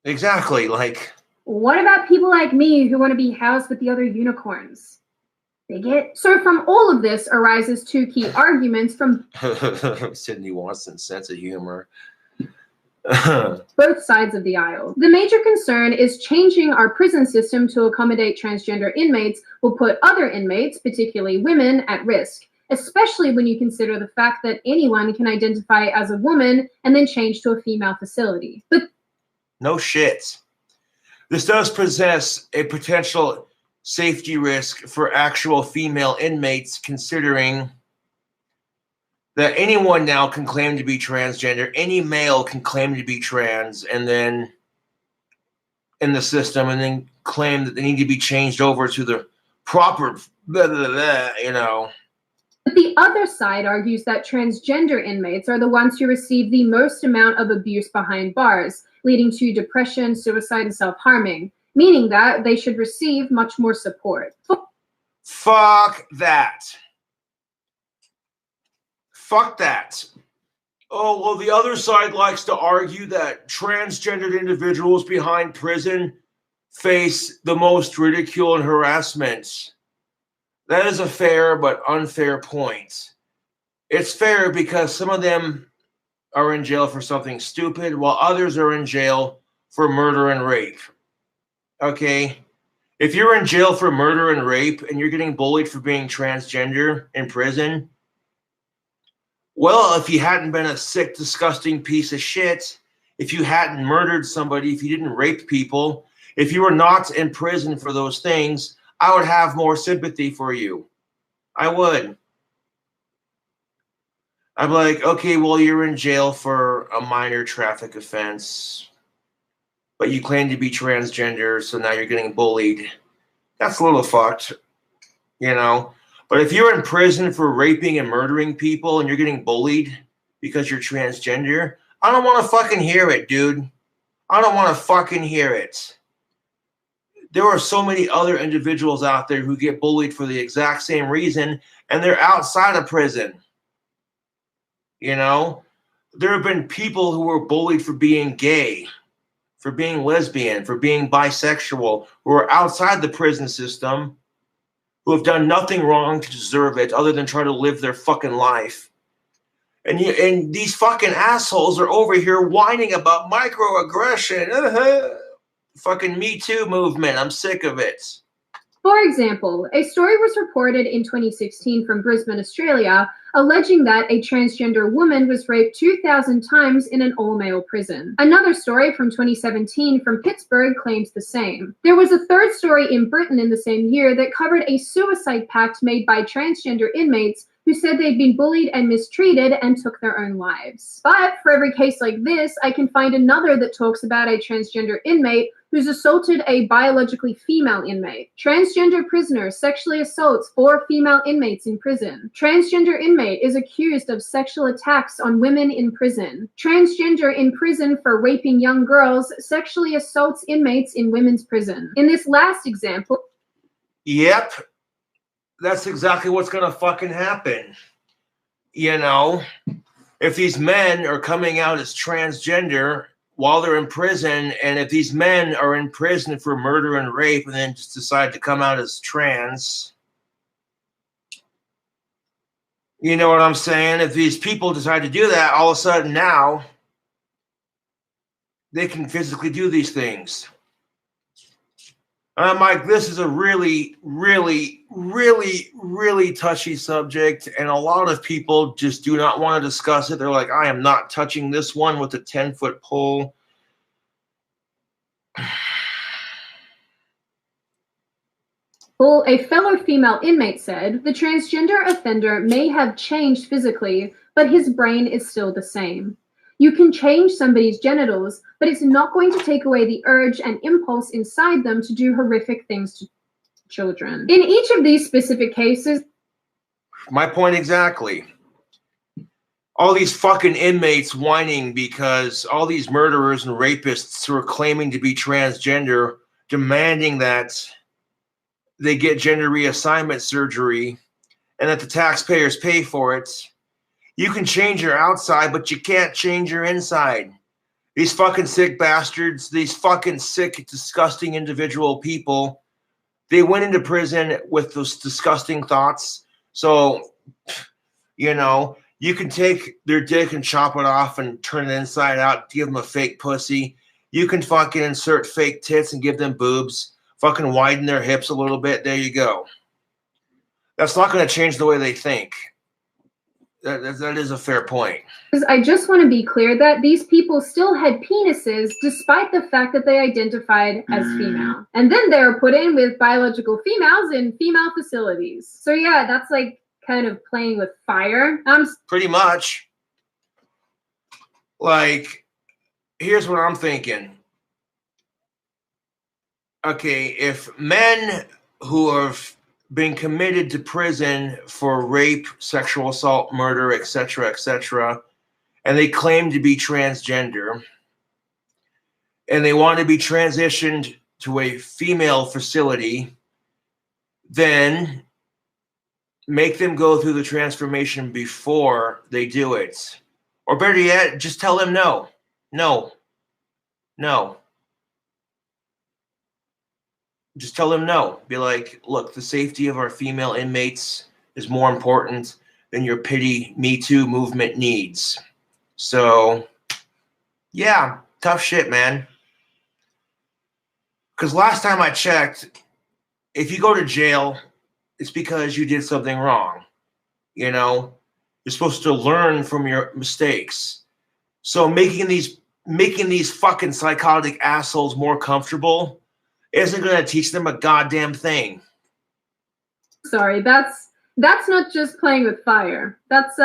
Exactly, like... What about people like me who want to be housed with the other unicorns? They get... So from all of this arises two key arguments from... Sydney Watson's sense of humor. both sides of the aisle. The major concern is changing our prison system to accommodate transgender inmates will put other inmates, particularly women, at risk, especially when you consider the fact that anyone can identify as a woman and then change to a female facility. But no shit. This does possess a potential safety risk for actual female inmates, considering that anyone now can claim to be transgender. Any male can claim to be trans and then in the system and then claim that they need to be changed over to the proper blah, blah, blah, you know. But the other side argues that transgender inmates are the ones who receive the most amount of abuse behind bars, leading to depression, suicide, and self-harming, meaning that they should receive much more support. Fuck that. Fuck that. Oh, well, the other side likes to argue that transgendered individuals behind prison face the most ridicule and harassment. That is a fair but unfair point. It's fair because some of them are in jail for something stupid, while others are in jail for murder and rape. Okay? If you're in jail for murder and rape and you're getting bullied for being transgender in prison, well, if you hadn't been a sick, disgusting piece of shit, if you hadn't murdered somebody, if you didn't rape people, if you were not in prison for those things, I would have more sympathy for you. I would. I'm like, okay, well, you're in jail for a minor traffic offense, but you claim to be transgender, so now you're getting bullied. That's a little fucked, you know? But if you're in prison for raping and murdering people and you're getting bullied because you're transgender, I don't want to fucking hear it, dude. I don't want to fucking hear it. There are so many other individuals out there who get bullied for the exact same reason, and they're outside of prison. You know? There have been people who were bullied for being gay, for being lesbian, for being bisexual, who are outside the prison system, who have done nothing wrong to deserve it other than try to live their fucking life. And these fucking assholes are over here whining about microaggression. Fucking Me Too movement. I'm sick of it. For example, a story was reported in 2016 from Brisbane, Australia, alleging that a transgender woman was raped 2,000 times in an all-male prison. Another story from 2017 from Pittsburgh claims the same. There was a third story in Britain in the same year that covered a suicide pact made by transgender inmates who said they'd been bullied and mistreated and took their own lives. But for every case like this, I can find another that talks about a transgender inmate who's assaulted a biologically female inmate. Transgender prisoner sexually assaults 4 female inmates in prison. Transgender inmate is accused of sexual attacks on women in prison. Transgender in prison for raping young girls sexually assaults inmates in women's prison. In this last example... Yep. That's exactly what's going to fucking happen. You know, if these men are coming out as transgender while they're in prison, and if these men are in prison for murder and rape and then just decide to come out as trans, you know what I'm saying? If these people decide to do that, all of a sudden now they can physically do these things. And I'm like, this is a really, really, really, really touchy subject, and a lot of people just do not want to discuss it. They're like, I am not touching this one with a 10-foot pole. Well, a fellow female inmate said, the transgender offender may have changed physically, but his brain is still the same. You can change somebody's genitals, but it's not going to take away the urge and impulse inside them to do horrific things to children. In each of these specific cases... My point exactly. All these fucking inmates whining because all these murderers and rapists who are claiming to be transgender, demanding that they get gender reassignment surgery and that the taxpayers pay for it. You can change your outside, but you can't change your inside. These fucking sick bastards, these fucking sick, disgusting individual people, they went into prison with those disgusting thoughts. So, you know, you can take their dick and chop it off and turn it inside out, give them a fake pussy. You can fucking insert fake tits and give them boobs, fucking widen their hips a little bit. There you go. That's not going to change the way they think. That is a fair point. I just want to be clear that these people still had penises despite the fact that they identified as female. And then they were put in with biological females in female facilities. So yeah, that's like kind of playing with fire. Pretty much. Like, here's what I'm thinking. Okay, if men who have been committed to prison for rape, sexual assault, murder, etc., and they claim to be transgender, and they want to be transitioned to a female facility, then make them go through the transformation before they do it. Or better yet, just tell them no. No. No. Just tell them no. Be like, look, the safety of our female inmates is more important than your pity Me Too movement needs. So, yeah, tough shit, man. Because last time I checked, if you go to jail, it's because you did something wrong. You know, you're supposed to learn from your mistakes. So making these fucking psychotic assholes more comfortable isn't going to teach them a goddamn thing. Sorry, that's not just playing with fire. That's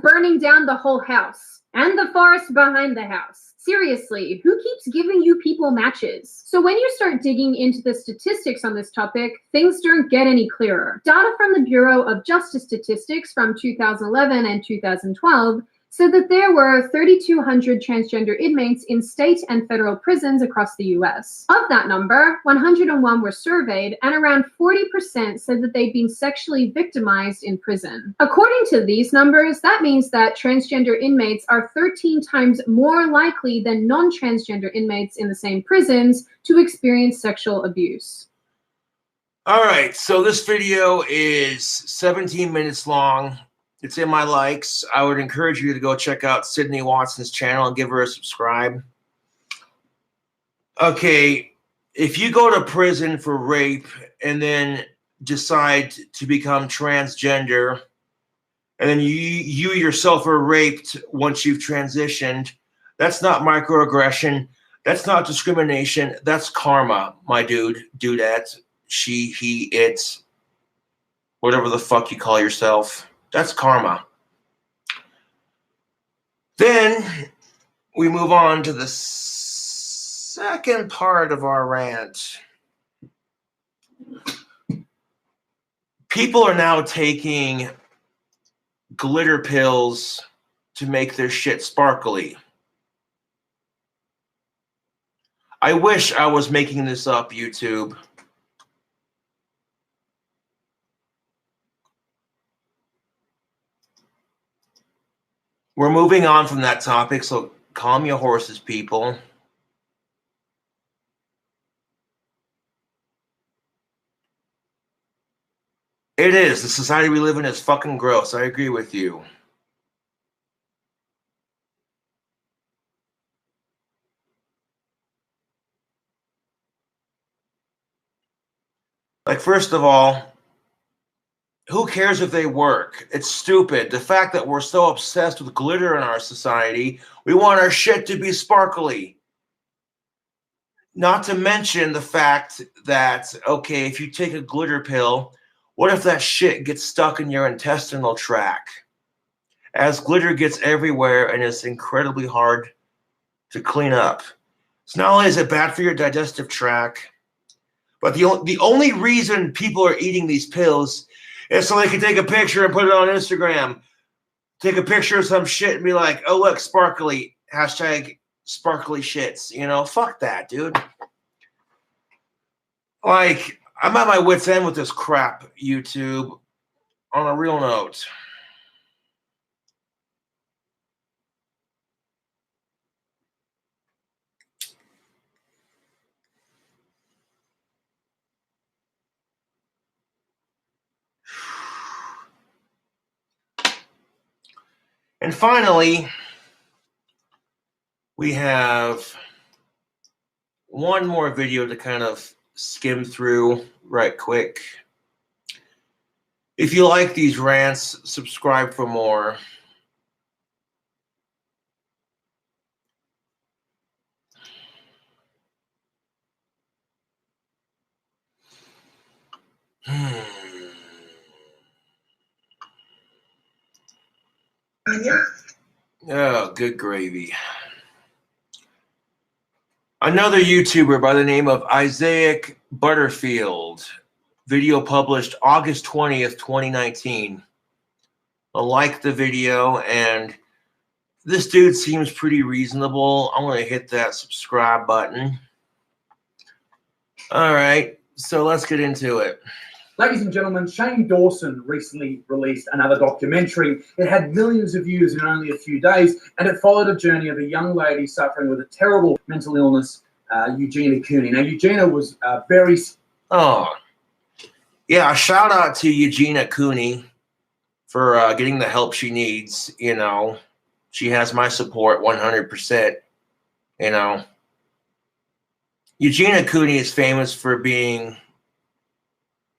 burning down the whole house and the forest behind the house. Seriously, who keeps giving you people matches? So when you start digging into the statistics on this topic, things don't get any clearer. Data from the Bureau of Justice Statistics from 2011 and 2012 said that there were 3,200 transgender inmates in state and federal prisons across the US. Of that number, 101 were surveyed, and around 40% said that they'd been sexually victimized in prison. According to these numbers, that means that transgender inmates are 13 times more likely than non-transgender inmates in the same prisons to experience sexual abuse. All right, so this video is 17 minutes long. It's in my likes. I would encourage you to go check out Sydney Watson's channel and give her a subscribe. Okay, if you go to prison for rape and then decide to become transgender, and then you yourself are raped once you've transitioned, that's not microaggression. That's not discrimination. That's karma, my dude, dudette, she, he, it, whatever the fuck you call yourself. That's karma. Then we move on to the second part of our rant. People are now taking glitter pills to make their shit sparkly. I wish I was making this up, YouTube. We're moving on from that topic, so calm your horses, people. It is. The society we live in is fucking gross. I agree with you. Like, first of all, who cares if they work? It's stupid. The fact that we're so obsessed with glitter in our society, we want our shit to be sparkly. Not to mention the fact that, okay, if you take a glitter pill, what if that shit gets stuck in your intestinal tract? As glitter gets everywhere and it's incredibly hard to clean up. So not only is it bad for your digestive tract, but the only reason people are eating these pills is so they can take a picture and put it on Instagram. Take a picture of some shit and be like, oh, look, sparkly. Hashtag sparkly shits. You know, fuck that, dude. Like, I'm at my wit's end with this crap, YouTube. On a real note. And finally, we have one more video to kind of skim through right quick. If you like these rants, subscribe for more. Oh, good gravy. Another YouTuber by the name of Isaac Butterfield. Video published August 20th, 2019. I like the video, and this dude seems pretty reasonable. I'm going to hit that subscribe button. All right, so let's get into it. Ladies and gentlemen, Shane Dawson recently released another documentary. It had millions of views in only a few days, and it followed a journey of a young lady suffering with a terrible mental illness, Eugenia Cooney. Now, Eugenia was very... Oh, yeah, shout out to Eugenia Cooney for getting the help she needs, you know. She has my support 100%. You know, Eugenia Cooney is famous for being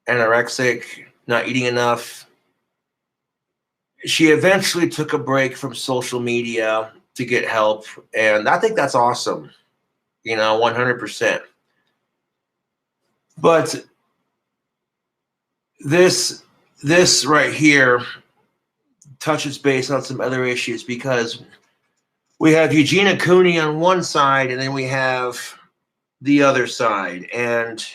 anorexic, not eating enough. She eventually took a break from social media to get help, and I think that's awesome. You know, 100%. But this right here touches base on some other issues, because we have Eugenia Cooney on one side, and then we have the other side, and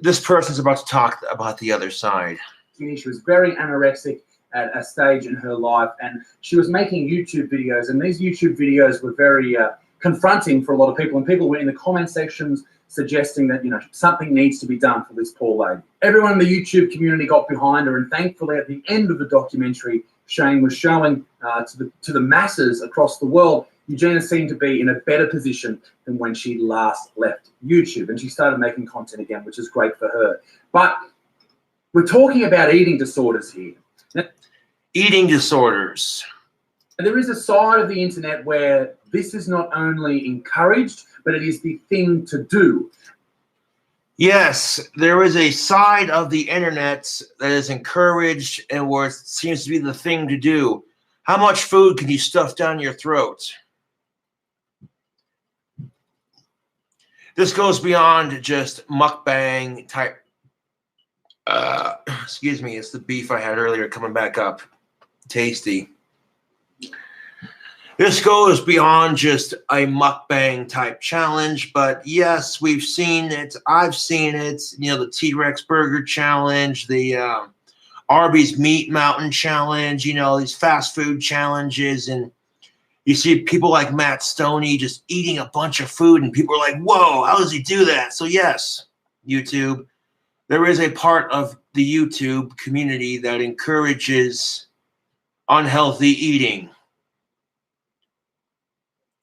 this person's about to talk about the other side. She was very anorexic at a stage in her life, and she was making YouTube videos, and these YouTube videos were very confronting for a lot of people, and people were in the comment sections suggesting that, you know, something needs to be done for this poor lady. Everyone in the YouTube community got behind her, and thankfully at the end of the documentary, Shane was showing to the masses across the world, Eugenia seemed to be in a better position than when she last left YouTube, and she started making content again, which is great for her. But we're talking about eating disorders here. Now, eating disorders. there is a side of the internet where this is not only encouraged, but it is the thing to do. Yes, there is a side of the internet that is encouraged and where it seems to be the thing to do. How much food can you stuff down your throat? This goes beyond just mukbang type. Excuse me, it's the beef I had earlier coming back up. Tasty. This goes beyond just a mukbang type challenge, but yes, we've seen it. I've seen it. You know, the T-Rex Burger Challenge, the Arby's Meat Mountain Challenge, you know, these fast food challenges. And you see people like Matt Stoney just eating a bunch of food, and people are like, whoa, how does he do that? So yes, YouTube, there is a part of the YouTube community that encourages unhealthy eating.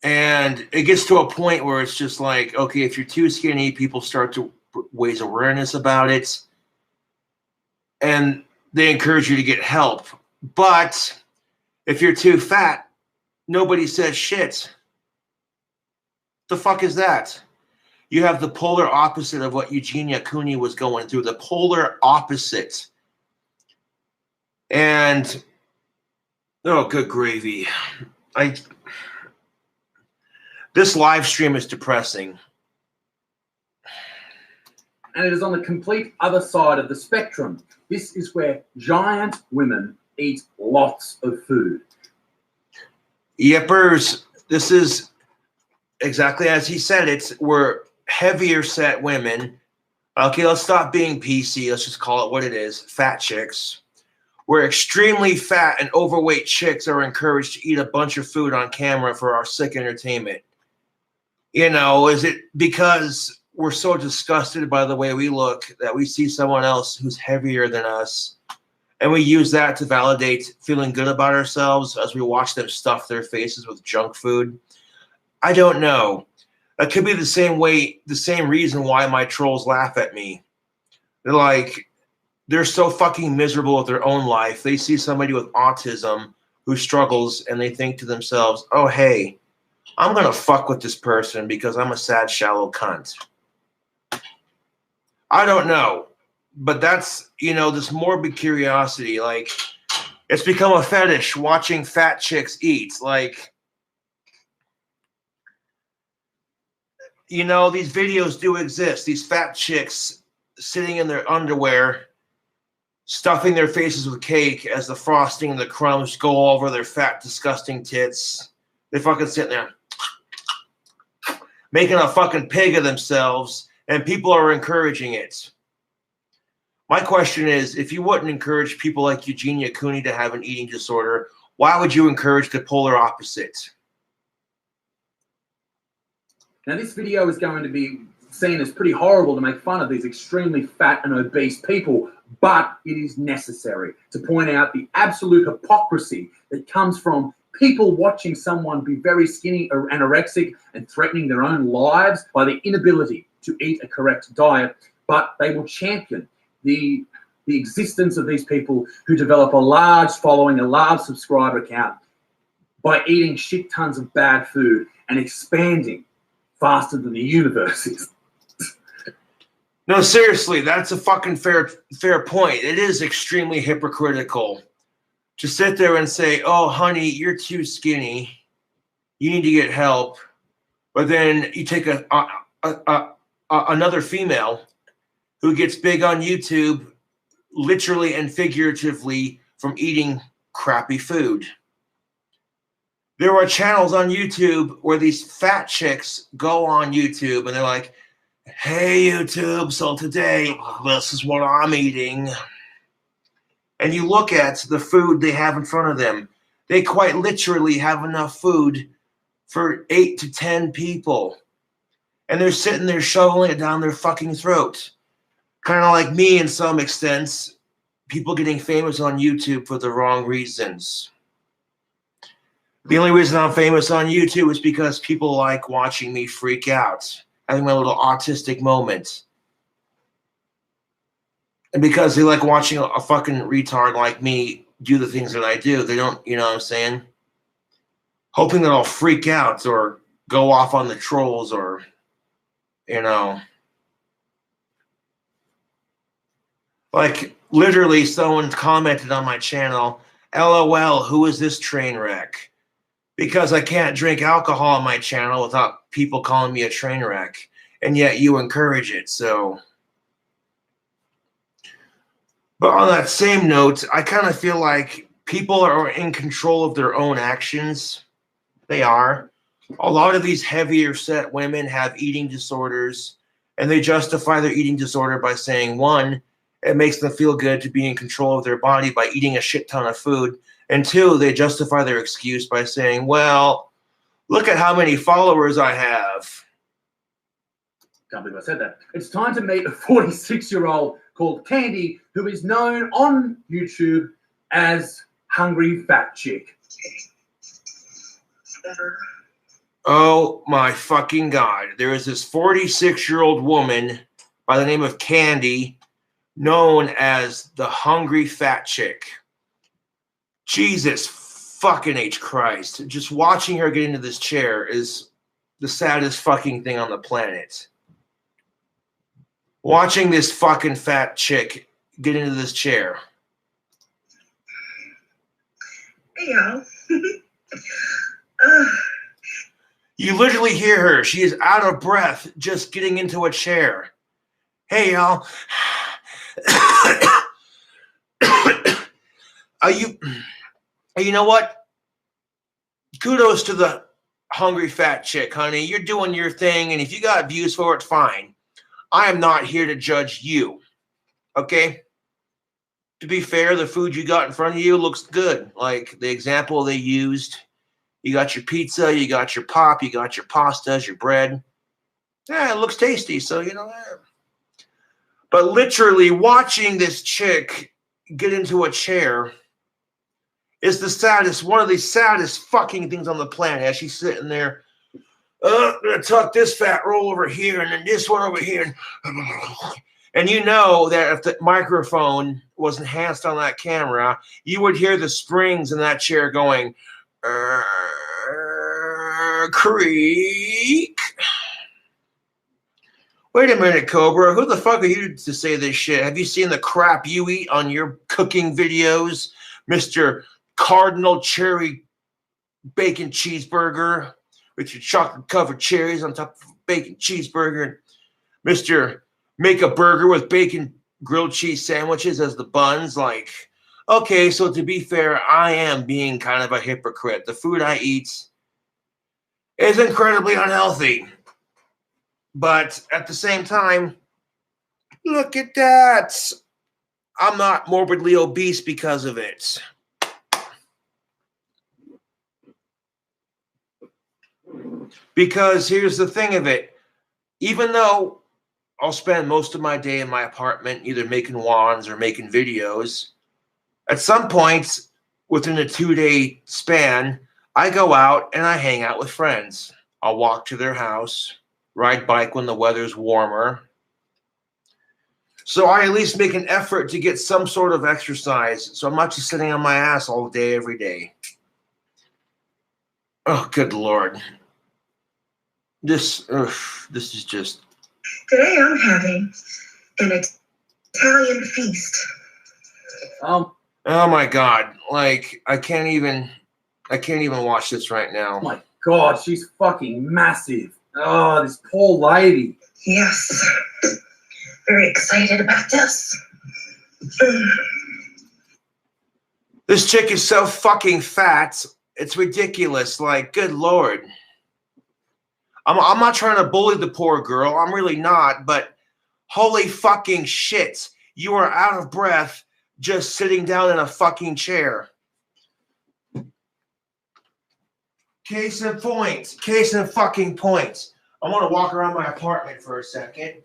And it gets to a point where it's just like, okay, if you're too skinny, people start to raise awareness about it, and they encourage you to get help. But if you're too fat, nobody says shit. The fuck is that? You have the polar opposite of what Eugenia Cooney was going through, the polar opposite. And, oh, good gravy. This live stream is depressing. And it is on the complete other side of the spectrum. This is where giant women eat lots of food. Yippers, this is exactly as he said it. We're heavier set women. Okay, let's stop being PC. Let's just call it what it is. Fat chicks. Where extremely fat and overweight chicks are encouraged to eat a bunch of food on camera for our sick entertainment. You know, is it because we're so disgusted by the way we look that we see someone else who's heavier than us, and we use that to validate feeling good about ourselves as we watch them stuff their faces with junk food? I don't know. That could be the same reason why my trolls laugh at me. They're like, they're so fucking miserable with their own life. They see somebody with autism who struggles, and they think to themselves, oh, hey, I'm going to fuck with this person because I'm a sad, shallow cunt. I don't know. But that's, you know, this morbid curiosity. Like, it's become a fetish watching fat chicks eat. Like, you know, these videos do exist. These fat chicks sitting in their underwear, stuffing their faces with cake as the frosting and the crumbs go over their fat, disgusting tits. They fucking sit there making a fucking pig of themselves, and people are encouraging it. My question is, if you wouldn't encourage people like Eugenia Cooney to have an eating disorder, why would you encourage the polar opposite? Now, this video is going to be seen as pretty horrible to make fun of these extremely fat and obese people, but it is necessary to point out the absolute hypocrisy that comes from people watching someone be very skinny or anorexic and threatening their own lives by the inability to eat a correct diet, but they will champion the existence of these people who develop a large following, a large subscriber count, by eating shit tons of bad food and expanding faster than the universe is. No, seriously, that's a fucking fair point. It is extremely hypocritical to sit there and say, oh, honey, you're too skinny. You need to get help. But then you take another female who gets big on YouTube, literally and figuratively, from eating crappy food. There are channels on YouTube where these fat chicks go on YouTube and they're like, hey, YouTube, so today, this is what I'm eating. And you look at the food they have in front of them. They quite literally have enough food for 8 to 10 people. And they're sitting there shoveling it down their fucking throat. Kind of like me in some extents, people getting famous on YouTube for the wrong reasons. The only reason I'm famous on YouTube is because people like watching me freak out, having my little autistic moment. And because they like watching a fucking retard like me do the things that I do. They don't, you know what I'm saying? Hoping that I'll freak out or go off on the trolls or, you know. Like, literally, someone commented on my channel, LOL, who is this train wreck? Because I can't drink alcohol on my channel without people calling me a train wreck. And yet you encourage it, so. But on that same note, I kind of feel like people are in control of their own actions. They are. A lot of these heavier set women have eating disorders, and they justify their eating disorder by saying, one, it makes them feel good to be in control of their body by eating a shit ton of food. And two, they justify their excuse by saying, well, look at how many followers I have. Can't believe I said that. It's time to meet a 46-year-old called Candy, who is known on YouTube as Hungry Fat Chick. Oh my fucking God. There is this 46-year-old woman by the name of Candy, known as the Hungry Fat Chick. Jesus fucking H Christ. Just watching her get into this chair is the saddest fucking thing on the planet. Watching this fucking fat chick get into this chair. Hey, y'all. You literally hear her. She is out of breath just getting into a chair. Hey, y'all. You know what? Kudos to the Hungry Fat Chick, honey. You're doing your thing, and if you got views for it, fine. I am not here to judge you, okay? To be fair, the food you got in front of you looks good. Like the example they used, you got your pizza, you got your pop, you got your pastas, your bread. Yeah, it looks tasty, so, you know. But literally watching this chick get into a chair is the saddest, one of the saddest fucking things on the planet as she's sitting there. I'm going to tuck this fat roll over here and then this one over here. And you know that if the microphone was enhanced on that camera, you would hear the springs in that chair going, creak. Wait a minute, Cobra. Who the fuck are you to say this shit? Have you seen the crap you eat on your cooking videos, Mr. Cardinal Cherry Bacon Cheeseburger? With your chocolate-covered cherries on top of a bacon cheeseburger. Mr. Make a burger with bacon grilled cheese sandwiches as the buns. Like, okay, so to be fair, I am being kind of a hypocrite. The food I eat is incredibly unhealthy. But at the same time, look at that. I'm not morbidly obese because of it. Because here's the thing of it. Even though I'll spend most of my day in my apartment either making wands or making videos, at some point within a 2-day span, I go out and I hang out with friends. I'll walk to their house, ride bike when the weather's warmer. So I at least make an effort to get some sort of exercise. So I'm not just sitting on my ass all day, every day. Oh, good Lord. This is just... Today I'm having an Italian feast. Oh my God. Like, I can't even watch this right now. Oh my God, she's fucking massive. Oh, this poor lady. Yes. Very excited about this. This chick is so fucking fat. It's ridiculous. Like, good Lord. I'm not trying to bully the poor girl. I'm really not. But holy fucking shit. You are out of breath just sitting down in a fucking chair. Case in point. Case in fucking point. I want to walk around my apartment for a second.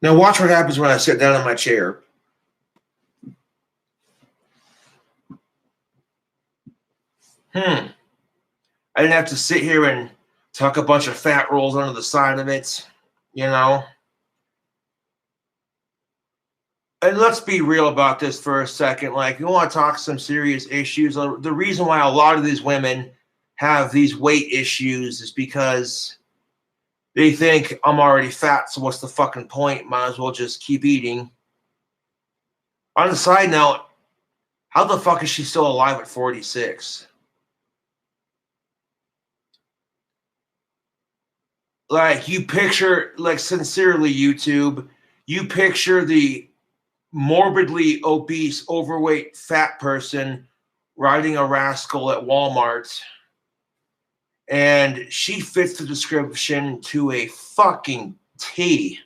Now watch what happens when I sit down in my chair. I didn't have to sit here and tuck a bunch of fat rolls under the side of it, you know. And let's be real about this for a second. Like, you want to talk some serious issues. The reason why a lot of these women have these weight issues is because they think I'm already fat, so what's the fucking point? Might as well just keep eating. On the side note, how the fuck is she still alive at 46? Like, you picture, like, sincerely, YouTube, you picture the morbidly obese, overweight, fat person riding a rascal at Walmart, and she fits the description to a fucking T.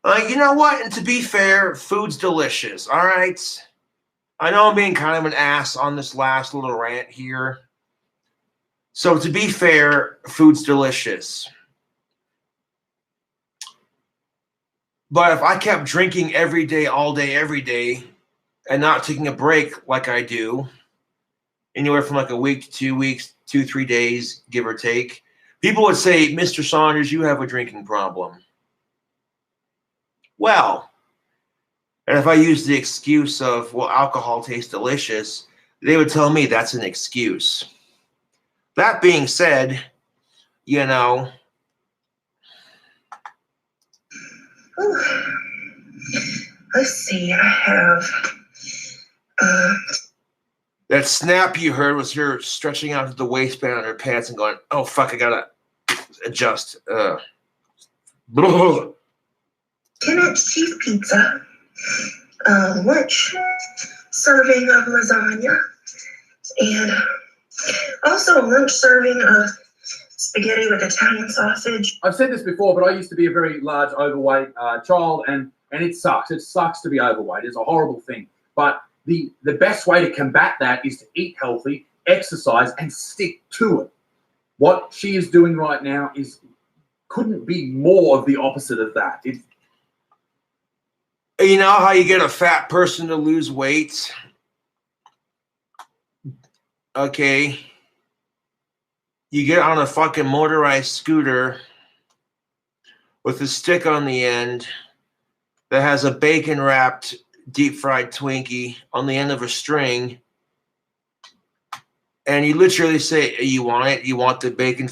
You know what? And to be fair, food's delicious, all right? I know I'm being kind of an ass on this last little rant here. So to be fair, food's delicious. But if I kept drinking every day, all day, every day, and not taking a break like I do, anywhere from like a week to 2 weeks, 2-3 days, give or take, people would say, Mr. Saunders, you have a drinking problem. Well, and if I use the excuse of, well, alcohol tastes delicious, they would tell me that's an excuse. That being said, you know. Let's see, I have. That snap you heard was her stretching out to the waistband on her pants and going, oh, fuck, I gotta adjust. 10-inch cheese pizza, lunch serving of lasagna, and also a lunch serving of spaghetti with Italian sausage. I've said this before, but I used to be a very large, overweight child, and it sucks. It sucks to be overweight. It's a horrible thing. But the best way to combat that is to eat healthy, exercise, and stick to it. What she is doing right now couldn't be more of the opposite of that. You know how you get a fat person to lose weight? Okay. You get on a fucking motorized scooter with a stick on the end that has a bacon-wrapped deep-fried Twinkie on the end of a string, and you literally say, you want it? You want the bacon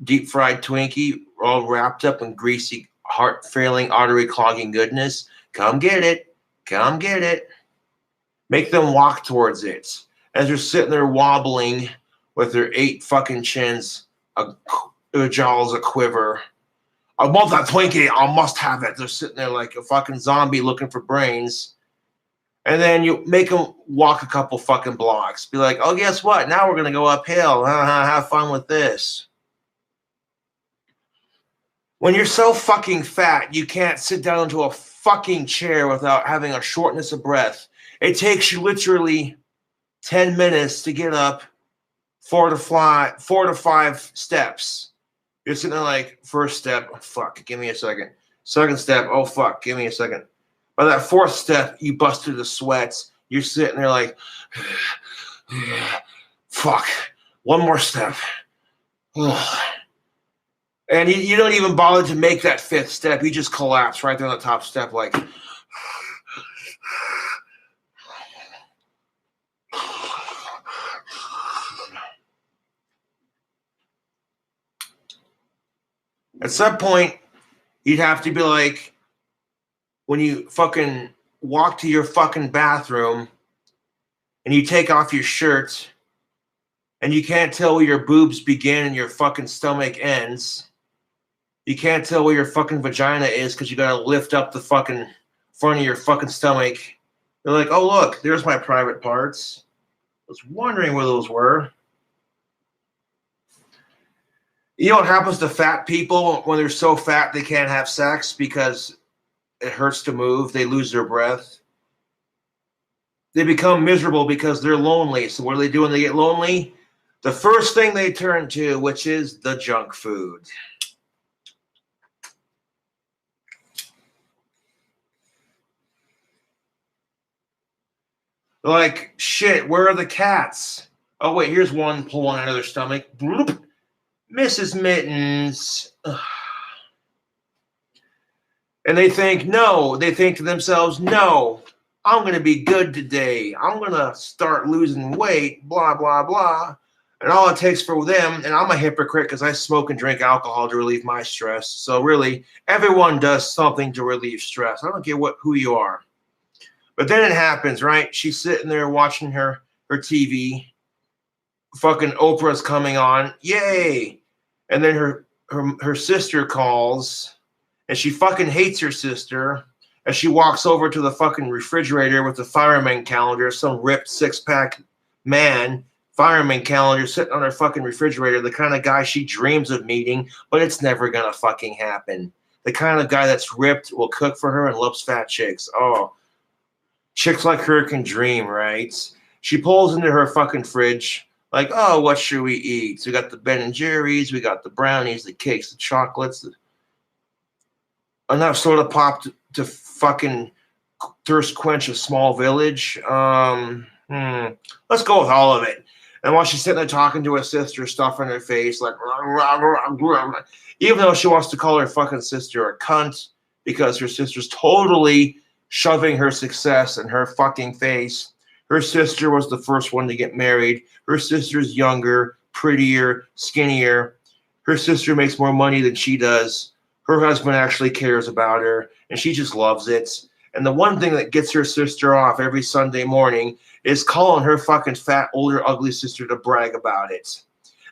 deep-fried Twinkie all wrapped up in greasy, heart-failing, artery-clogging goodness? Come get it. Come get it. Make them walk towards it. As they're sitting there wobbling with their 8 fucking chins, their jaws a quiver. I want that Twinkie. I must have it. They're sitting there like a fucking zombie looking for brains. And then you make them walk a couple fucking blocks. Be like, oh, guess what? Now we're going to go uphill. Have fun with this. When you're so fucking fat, you can't sit down into a fucking chair without having a shortness of breath. It takes you literally 10 minutes to get up 4 to 5 steps. You're sitting there like, first step, oh, fuck, give me a second. Second step, oh, fuck, give me a second. By that 4th step, you bust through the sweats. You're sitting there like, fuck, one more step. And you don't even bother to make that fifth step. You just collapse right there on the top step like. At some point, you'd have to be like, when you fucking walk to your fucking bathroom and you take off your shirt and you can't tell where your boobs begin and your fucking stomach ends. You can't tell where your fucking vagina is because you gotta lift up the fucking front of your fucking stomach. They're like, oh, look, there's my private parts. I was wondering where those were. You know what happens to fat people when they're so fat they can't have sex because it hurts to move? They lose their breath. They become miserable because they're lonely. So what do when they get lonely? The first thing they turn to, which is the junk food. They're like, shit, where are the cats? Oh, wait, here's one pulling out of their stomach. Bloop. Mrs. Mittens. Ugh. And they think to themselves, no, I'm going to be good today. I'm going to start losing weight, blah, blah, blah. And all it takes for them, and I'm a hypocrite because I smoke and drink alcohol to relieve my stress. So really, everyone does something to relieve stress. I don't care who you are. But then it happens, right? She's sitting there watching her TV. Fucking Oprah's coming on. Yay. And then her sister calls, and she fucking hates her sister. And she walks over to the fucking refrigerator with the fireman calendar, some ripped six-pack man, fireman calendar sitting on her fucking refrigerator, the kind of guy she dreams of meeting, but it's never gonna fucking happen. The kind of guy that's ripped, will cook for her, and loves fat chicks. Oh, chicks like her can dream, right? She pulls into her fucking fridge, like, oh, what should we eat? So we got the Ben & Jerry's, we got the brownies, the cakes, the chocolates, enough soda pop to fucking thirst quench a small village. Let's go with all of it. And while she's sitting there talking to her sister, stuffing her face, like, even though she wants to call her fucking sister a cunt because her sister's totally shoving her success in her fucking face. Her sister was the first one to get married. Her sister's younger, prettier, skinnier. Her sister makes more money than she does. Her husband actually cares about her, and she just loves it. And the one thing that gets her sister off every Sunday morning is calling her fucking fat, older, ugly sister to brag about it.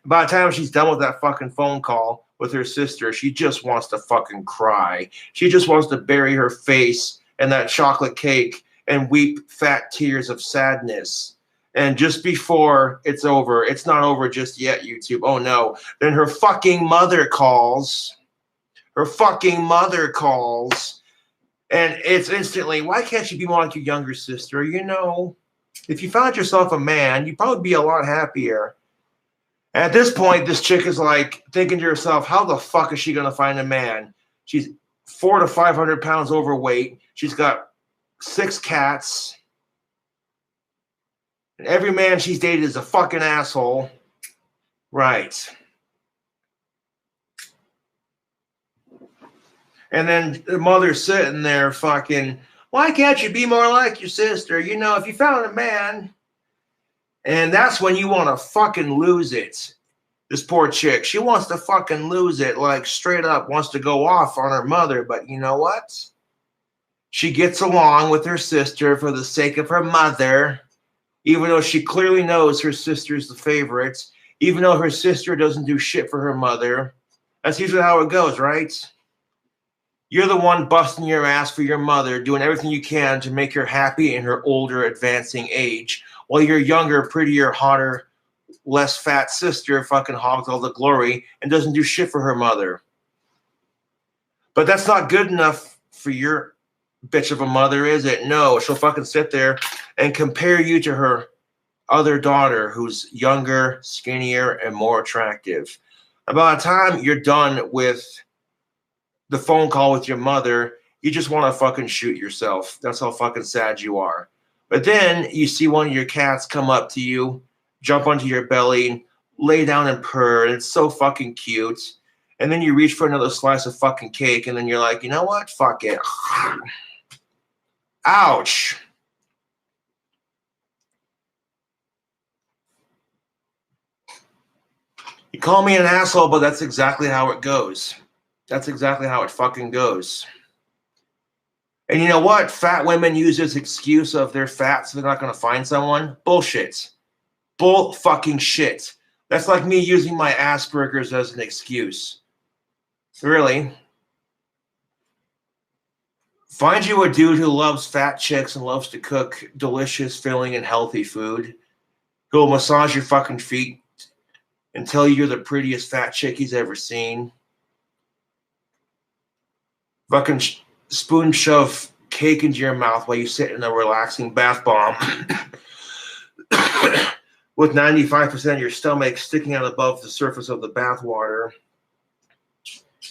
By the time she's done with that fucking phone call with her sister, she just wants to fucking cry. She just wants to bury her face in that chocolate cake and weep fat tears of sadness. And just before it's over, it's not over just yet, YouTube. Oh, no. Then her fucking mother calls. Her fucking mother calls. And it's instantly, why can't you be more like your younger sister? You know, if you found yourself a man, you'd probably be a lot happier. And at this point, this chick is like thinking to herself, how the fuck is she going to find a man? She's 400 to 500 pounds overweight. She's got 6 cats. And every man she's dated is a fucking asshole. Right. And then the mother's sitting there fucking, why can't you be more like your sister? You know, if you found a man. And that's when you want to fucking lose it. This poor chick, she wants to fucking lose it, like straight up wants to go off on her mother. But you know what? She gets along with her sister for the sake of her mother, even though she clearly knows her sister's the favorite, even though her sister doesn't do shit for her mother. That's usually how it goes, right? You're the one busting your ass for your mother, doing everything you can to make her happy in her older, advancing age, while your younger, prettier, hotter, less fat sister fucking hogs all the glory and doesn't do shit for her mother. But that's not good enough for your bitch of a mother, is it? No, she'll fucking sit there and compare you to her other daughter who's younger, skinnier, and more attractive. By the time you're done with the phone call with your mother, you just want to fucking shoot yourself. That's how fucking sad you are. But then you see one of your cats come up to you, jump onto your belly, and lay down and purr, and it's so fucking cute. And then you reach for another slice of fucking cake, and then you're like, you know what? Fuck it. Ouch. You call me an asshole, but that's exactly how it goes. That's exactly how it fucking goes. And you know what? Fat women use this excuse of they're fat, so they're not going to find someone. Bullshit. Bull fucking shit. That's like me using my Asperger's as an excuse. Really? Find you a dude who loves fat chicks and loves to cook delicious, filling, and healthy food. Who'll massage your fucking feet and tell you you're the prettiest fat chick he's ever seen. Fucking spoon shove cake into your mouth while you sit in a relaxing bath bomb with 95% of your stomach sticking out above the surface of the bath water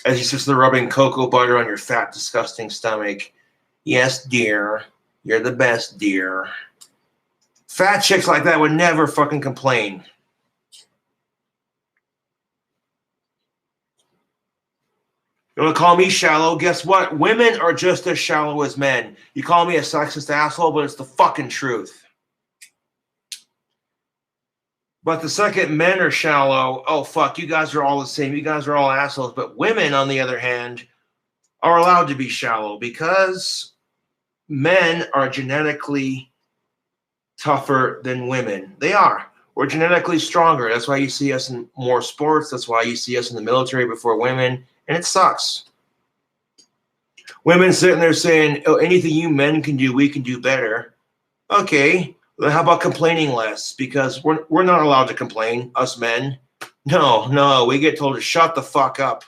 as you sit there rubbing cocoa butter on your fat, disgusting stomach. Yes, dear. You're the best, dear. Fat chicks like that would never fucking complain. You want to call me shallow? Guess what? Women are just as shallow as men. You call me a sexist asshole, but it's the fucking truth. But the second men are shallow, oh, fuck, you guys are all the same. You guys are all assholes. But women, on the other hand, are allowed to be shallow because men are genetically tougher than women. They are. We're genetically stronger. That's why you see us in more sports. That's why you see us in the military before women. And it sucks. Women sitting there saying, oh, anything you men can do, we can do better. Okay, then how about complaining less? Because we're not allowed to complain, us men. No, we get told to shut the fuck up.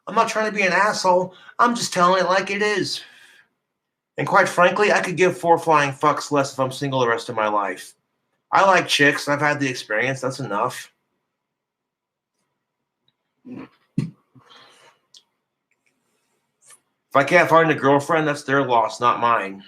I'm not trying to be an asshole. I'm just telling it like it is. And quite frankly, I could give 4 flying fucks less if I'm single the rest of my life. I like chicks. I've had the experience. That's enough. If I can't find a girlfriend, that's their loss, not mine.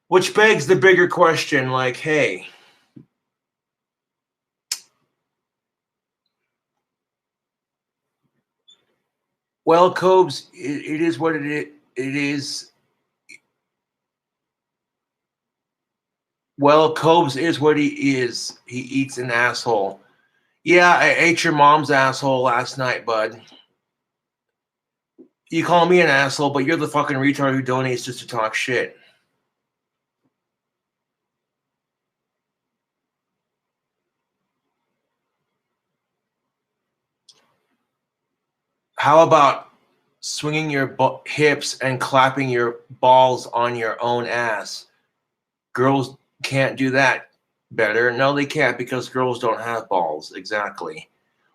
Which begs the bigger question, like, hey, well, Cobes, it is what it is. Well, Cobes is what he is. He eats an asshole. Yeah, I ate your mom's asshole last night, bud. You call me an asshole, but you're the fucking retard who donates just to talk shit. How about swinging your hips and clapping your balls on your own ass? Girls can't do that better. No, they can't because girls don't have balls. Exactly.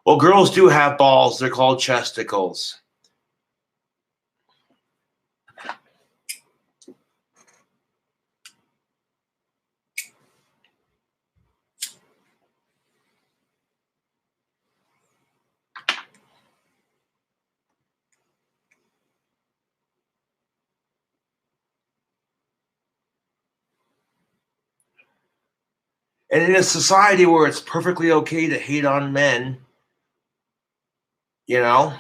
Well, girls do have balls. They're called chesticles. And in a society where it's perfectly okay to hate on men, you know,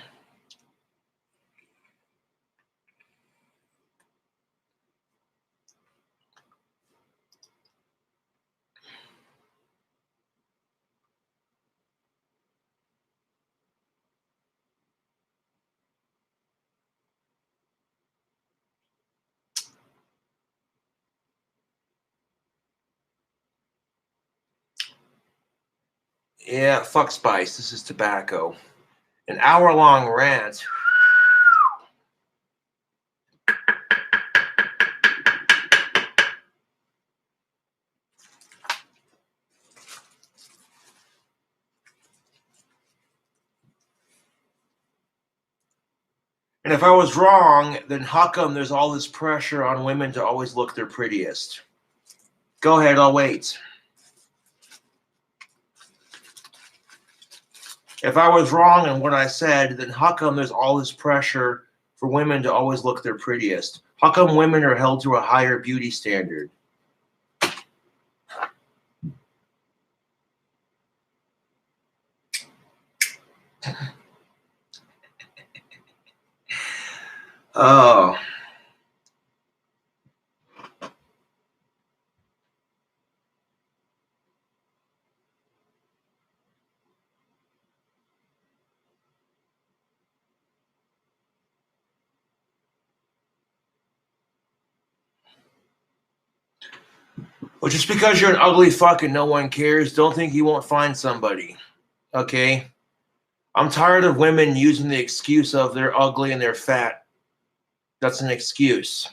yeah, fuck spice. This is tobacco. An hour-long rant. And if I was wrong, then how come there's all this pressure on women to always look their prettiest? Go ahead, I'll wait. If I was wrong in what I said, then how come there's all this pressure for women to always look their prettiest? How come women are held to a higher beauty standard? Oh. Well, just because you're an ugly fuck and no one cares, don't think you won't find somebody. Okay? I'm tired of women using the excuse of they're ugly and they're fat. That's an excuse.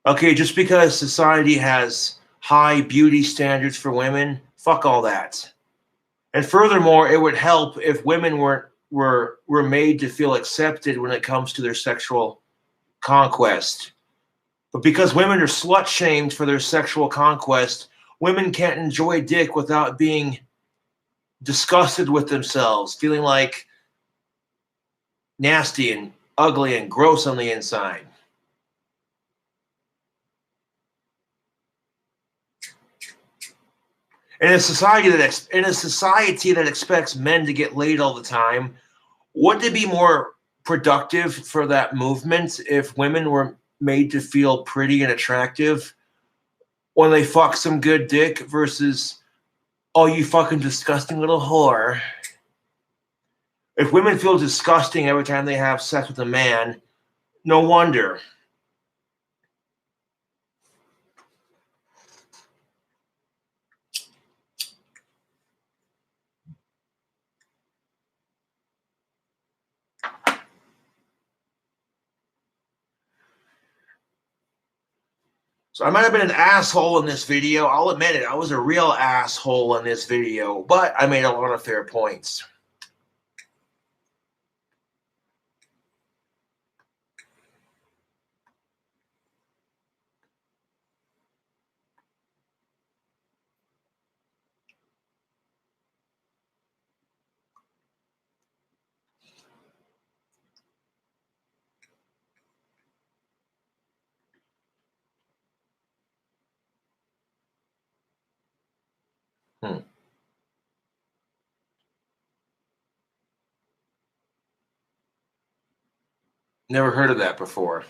Okay, just because society has high beauty standards for women, fuck all that. And furthermore, it would help if women were made to feel accepted when it comes to their sexual conquest. But because women are slut-shamed for their sexual conquest, women can't enjoy dick without being disgusted with themselves, feeling like nasty and ugly and gross on the inside. In a society that expects men to get laid all the time, wouldn't it be more productive for that movement if women were made to feel pretty and attractive when they fuck some good dick versus, oh, you fucking disgusting little whore? If women feel disgusting every time they have sex with a man, no wonder. So I might have been an asshole in this video. I'll admit it. I was a real asshole in this video, but I made a lot of fair points. Never heard of that before.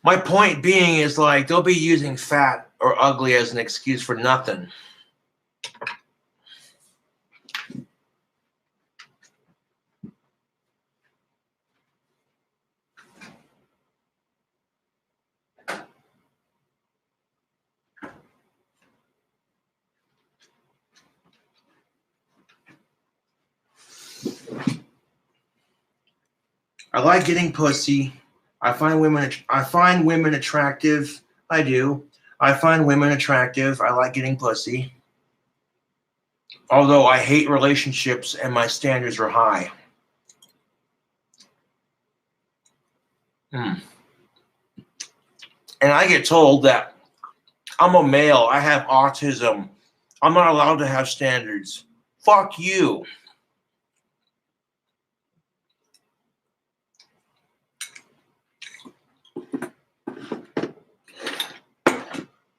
My point being is, like, they'll be using fat or ugly as an excuse for nothing. I like getting pussy. I find women attractive. I do. I find women attractive. I like getting pussy. Although I hate relationships and my standards are high. And I get told that I'm a male. I have autism. I'm not allowed to have standards. Fuck you.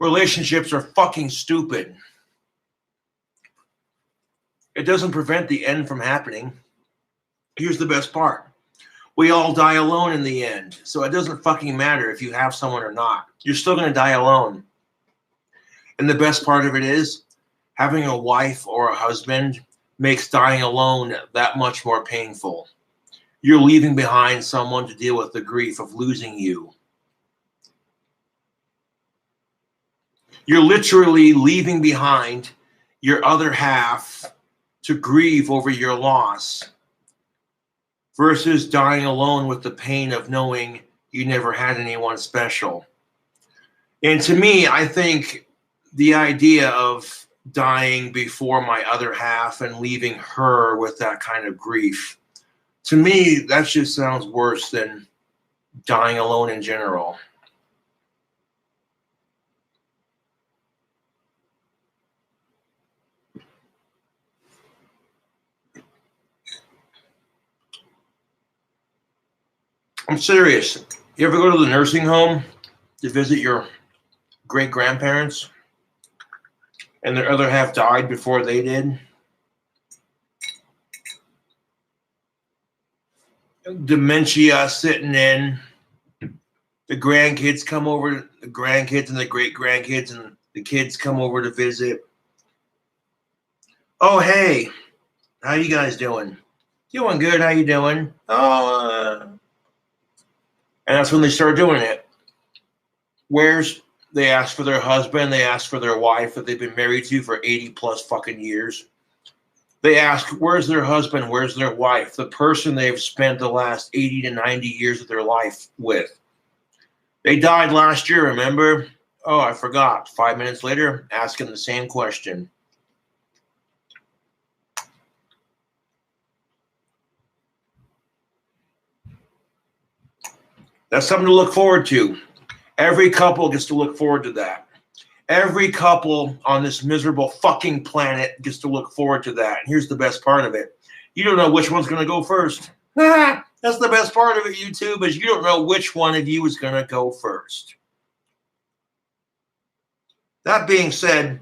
Relationships are fucking stupid. It doesn't prevent the end from happening. Here's the best part. We all die alone in the end. So it doesn't fucking matter if you have someone or not. You're still going to die alone. And the best part of it is, having a wife or a husband makes dying alone that much more painful. You're leaving behind someone to deal with the grief of losing you. You're literally leaving behind your other half to grieve over your loss versus dying alone with the pain of knowing you never had anyone special. And to me, I think the idea of dying before my other half and leaving her with that kind of grief. To me, that just sounds worse than dying alone in general. I'm serious. You ever go to the nursing home to visit your great-grandparents and their other half died before they did? Dementia sitting in. The grandkids come over, the grandkids and the great-grandkids and the kids come over to visit. Oh, hey, how you guys doing? Doing good, how you doing? Oh, and that's when they start doing it. They ask for their husband, they ask for their wife that they've been married to for 80 plus fucking years. They ask, where's their husband, where's their wife, the person they've spent the last 80 to 90 years of their life with. They died last year, remember? Oh, I forgot. 5 minutes later, asking the same question. That's something to look forward to. Every couple gets to look forward to that. Every couple on this miserable fucking planet gets to look forward to that. And here's the best part of it. You don't know which one's going to go first. That's the best part of it, YouTube, is you don't know which one of you is going to go first. That being said,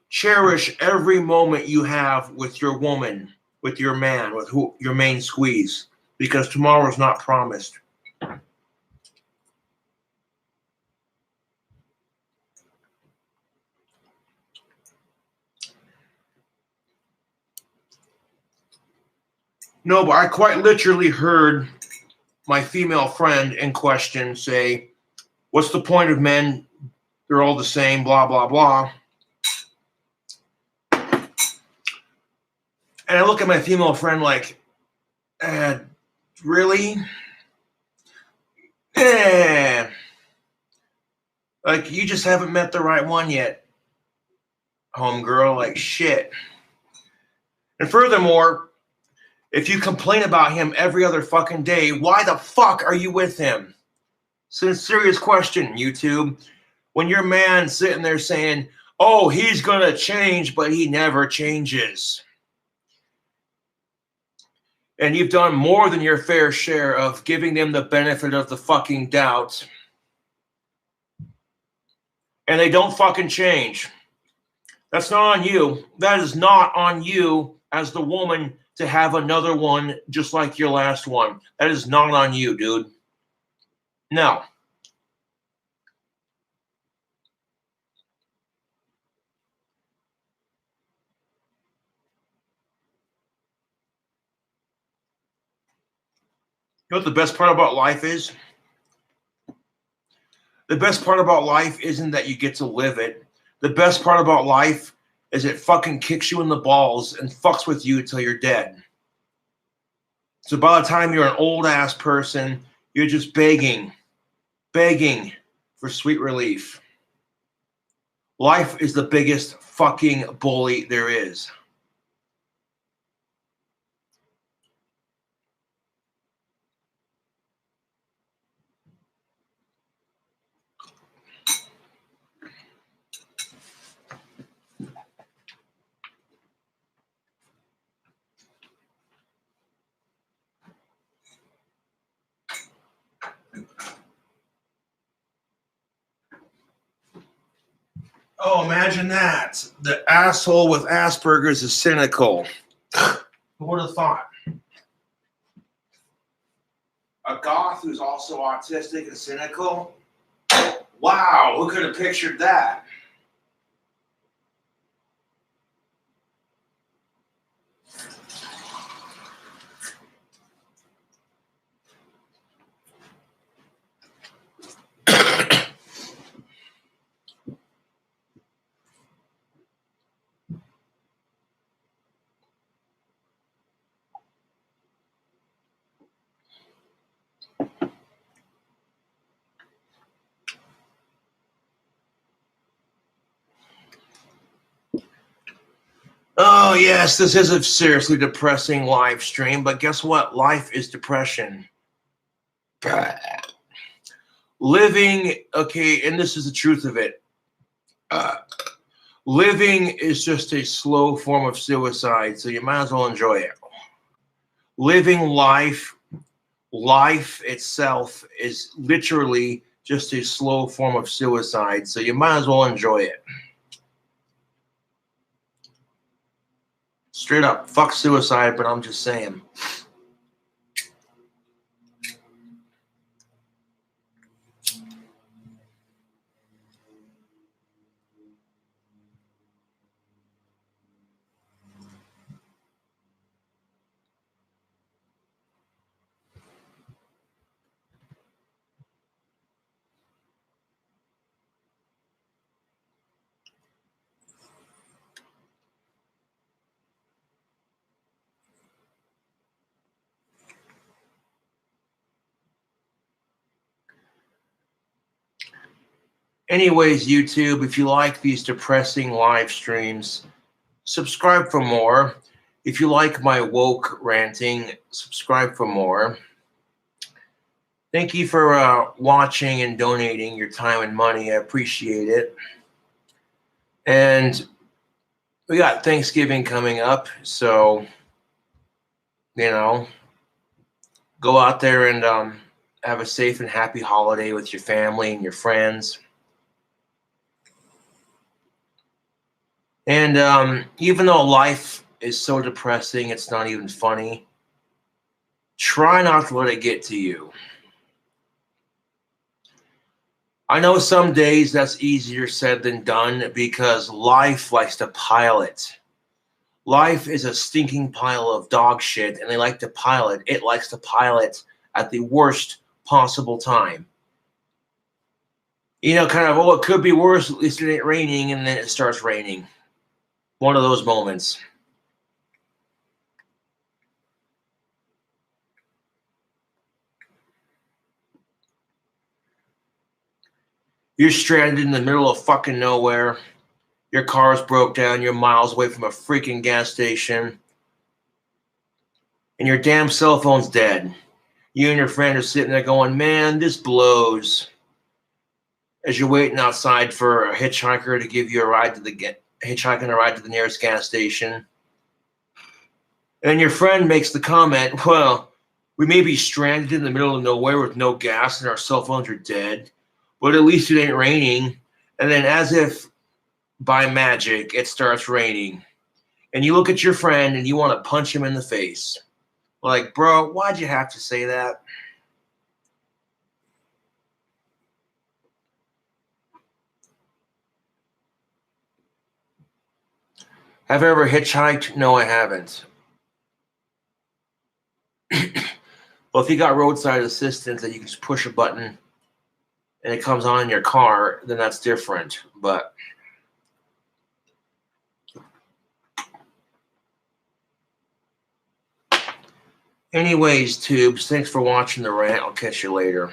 cherish every moment you have with your woman, with your man, with your main squeeze, because tomorrow's not promised. No, but I quite literally heard my female friend in question say, what's the point of men? They're all the same, blah, blah, blah. And I look at my female friend like, really? Like, you just haven't met the right one yet, homegirl. Like, shit. And furthermore, if you complain about him every other fucking day, why the fuck are you with him? Serious question, YouTube. When your man's sitting there saying, oh, he's going to change, but he never changes. And you've done more than your fair share of giving them the benefit of the fucking doubt. And they don't fucking change. That's not on you. That is not on you as the woman to have another one just like your last one. That is not on you, dude. No. You know what the best part about life is? The best part about life isn't that you get to live it. The best part about life is it fucking kicks you in the balls and fucks with you until you're dead. So by the time you're an old ass person, you're just begging for sweet relief. Life is the biggest fucking bully there is. Oh, imagine that. The asshole with Asperger's is cynical. Who would have thought? A goth who's also autistic and cynical? Wow, who could have pictured that? Oh, yes, this is a seriously depressing live stream, but guess what? Life is depression. Living, okay, and this is the truth of it. Living is just a slow form of suicide, so you might as well enjoy it. Living life itself is literally just a slow form of suicide, so you might as well enjoy it. Straight up, fuck suicide, but I'm just saying. Anyways, YouTube, if you like these depressing live streams, subscribe for more. If you like my woke ranting, subscribe for more. Thank you for watching and donating your time and money. I appreciate it. And we got Thanksgiving coming up, so, you know, go out there and have a safe and happy holiday with your family and your friends. And even though life is so depressing, it's not even funny, try not to let it get to you. I know some days that's easier said than done because life likes to pile it. Life is a stinking pile of dog shit, and they like to pile it. It likes to pile it at the worst possible time. You know, kind of, oh, it could be worse, at least it ain't raining, and then it starts raining. One of those moments. You're stranded in the middle of fucking nowhere. Your car's broke down. You're miles away from a freaking gas station. And your damn cell phone's dead. You and your friend are sitting there going, man, this blows. As you're waiting outside for a hitchhiker to give you a ride to the nearest gas station. And your friend makes the comment, well, we may be stranded in the middle of nowhere with no gas and our cell phones are dead, but at least it ain't raining. And then as if by magic, it starts raining. And you look at your friend and you want to punch him in the face. Like, bro, why'd you have to say that? Have I ever hitchhiked? No, I haven't. Well, if you got roadside assistance that you can just push a button and it comes on in your car, then that's different. But anyways, tubes, thanks for watching the rant. I'll catch you later.